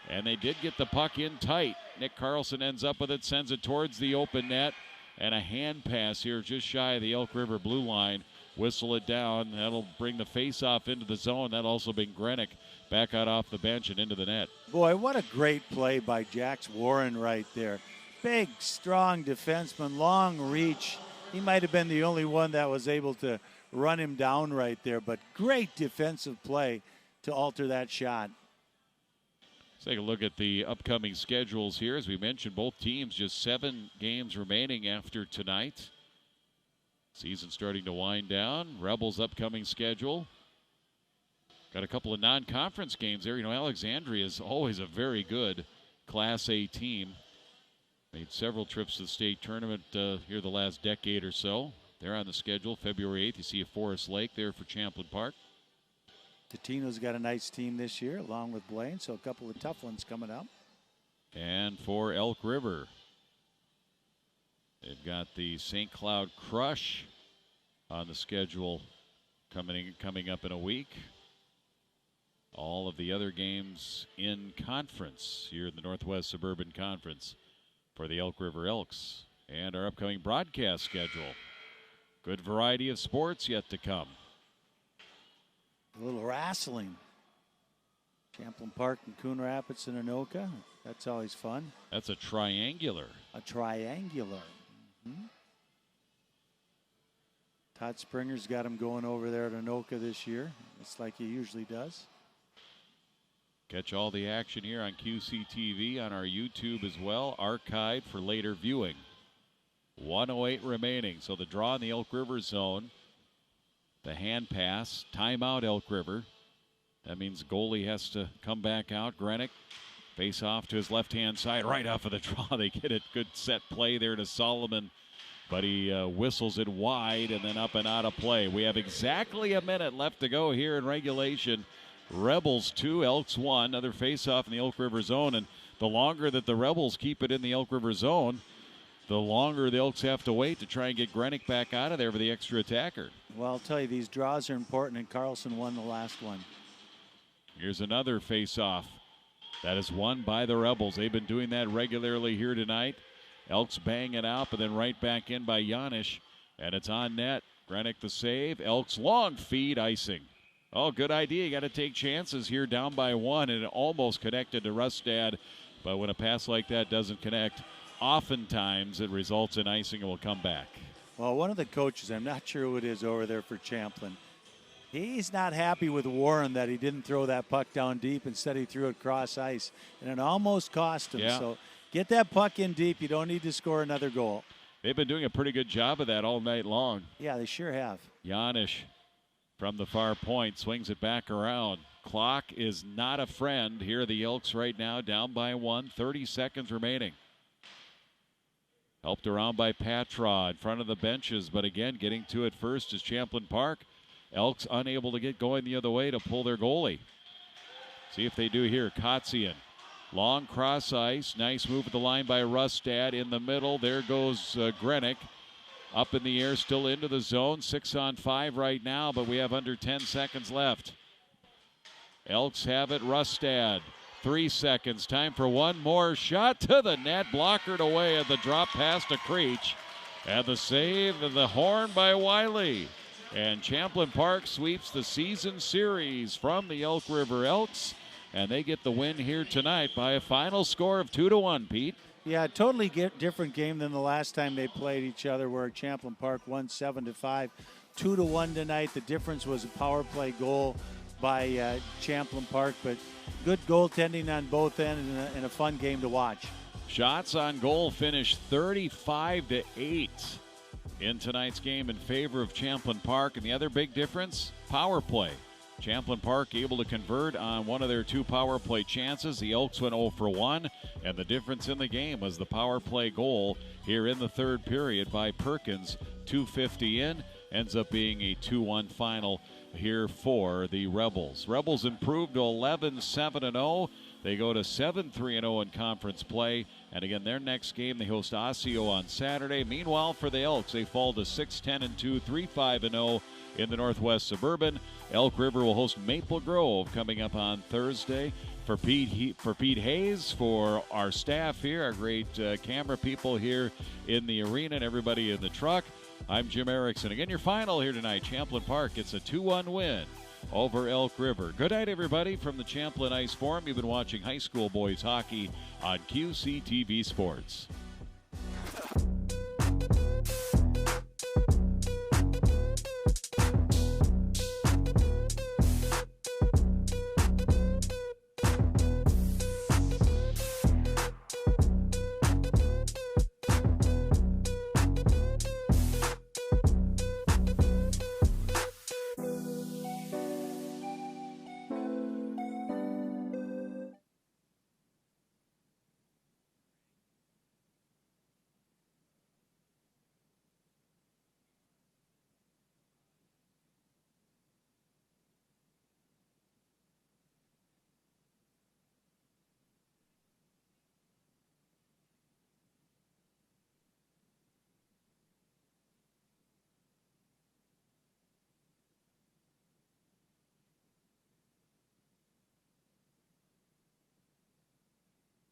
and they did get the puck in tight. Nick Carlson ends up with it, sends it towards the open net, and a hand pass here just shy of the Elk River blue line. Whistle it down. That'll bring the face-off into the zone. That'll also bring Grenick back out off the bench and into the net. Boy, what a great play by Jax Warren right there. Big, strong defenseman, long reach. He might have been the only one that was able to run him down right there, but great defensive play to alter that shot. Let's take a look at the upcoming schedules here. As we mentioned, both teams just 7 games remaining after tonight. Season starting to wind down. Rebels' upcoming schedule. Got a couple of non-conference games there. You know, Alexandria is always a very good Class A team. Made several trips to the state tournament here the last decade or so. They're on the schedule. February 8th, you see a Forest Lake there for Champlin Park. Totino's got a nice team this year, along with Blaine, so a couple of tough ones coming up. And for Elk River, they've got the St. Cloud Crush on the schedule coming up in a week. All of the other games in conference here in the Northwest Suburban Conference for the Elk River Elks. And our upcoming broadcast schedule. Good variety of sports yet to come. A little wrestling. Champlin Park and Coon Rapids and Anoka. That's always fun. That's a triangular. A triangular. Mm-hmm. Todd Springer's got him going over there at Anoka this year. It's like he usually does. Catch all the action here on QCTV on our YouTube as well. Archived for later viewing. 1:08 remaining. So the draw in the Elk River zone. The hand pass. Timeout Elk River. That means goalie has to come back out. Grenick face off to his left-hand side right off of the draw. They get it. Good set play there to Solomon. But he whistles it wide and then up and out of play. We have exactly a minute left to go here in regulation. Rebels 2, Elks 1. Another face-off in the Elk River zone. And the longer that the Rebels keep it in the Elk River zone, the longer the Elks have to wait to try and get Grenick back out of there for the extra attacker. Well, I'll tell you, these draws are important, and Carlson won the last one. Here's another face-off. That is won by the Rebels. They've been doing that regularly here tonight. Elks bang it out, but then right back in by Janisch. And it's on net. Grenick the save. Elks long feed, icing. Oh, good idea. You got to take chances here down by 1, and it almost connected to Rustad. But when a pass like that doesn't connect, oftentimes it results in icing and will come back. Well, one of the coaches, I'm not sure who it is over there for Champlin, he's not happy with Warren that he didn't throw that puck down deep. Instead, he threw it cross ice, and it almost cost him. Yeah. So get that puck in deep. You don't need to score another goal. They've been doing a pretty good job of that all night long. Yeah, they sure have. Janisch from the far point swings it back around. Clock is not a friend. Here are the Elks right now, down by 1, 30 seconds remaining. Helped around by Patra in front of the benches, but again, getting to it first is Champlin Park. Elks unable to get going the other way to pull their goalie. See if they do here. Kotzian. Long cross ice. Nice move at the line by Rustad. In the middle, there goes Grenick. Up in the air, still into the zone. 6-on-5 right now, but we have under 10 seconds left. Elks have it. Rustad 3 seconds. Time for one more shot to the net. Blockered away at the drop pass to Creech. And the save of the horn by Wiley. And Champlin Park sweeps the season series from the Elk River Elks. And they get the win here tonight by a final score of 2-1, Pete. Yeah, totally different game than the last time they played each other, where Champlin Park won 7-5. 2-1 tonight. The difference was a power play goal by Champlin Park, but good goaltending on both ends and a fun game to watch. Shots on goal finished 35-8 in tonight's game in favor of Champlin Park. And the other big difference, power play. Champlin Park able to convert on one of their 2 power play chances. The Elks went 0 for 1, and the difference in the game was the power play goal here in the third period by Perkins. 2:50 in, ends up being a 2-1 final here for the Rebels. Rebels improved to 11-7-0. They go to 7-3-0 in conference play. And again, their next game, they host Osseo on Saturday. Meanwhile, for the Elks, they fall to 6-10-2, 3-5-0 in the Northwest Suburban. Elk River will host Maple Grove coming up on Thursday. For Pete Hayes, for our staff here, our great camera people here in the arena, and everybody in the truck, I'm Jim Erickson. Again, your final here tonight, Champlin Park gets a 2-1 win over Elk River. Good night, everybody, from the Champlin Ice Forum. You've been watching high school boys hockey on QCTV Sports.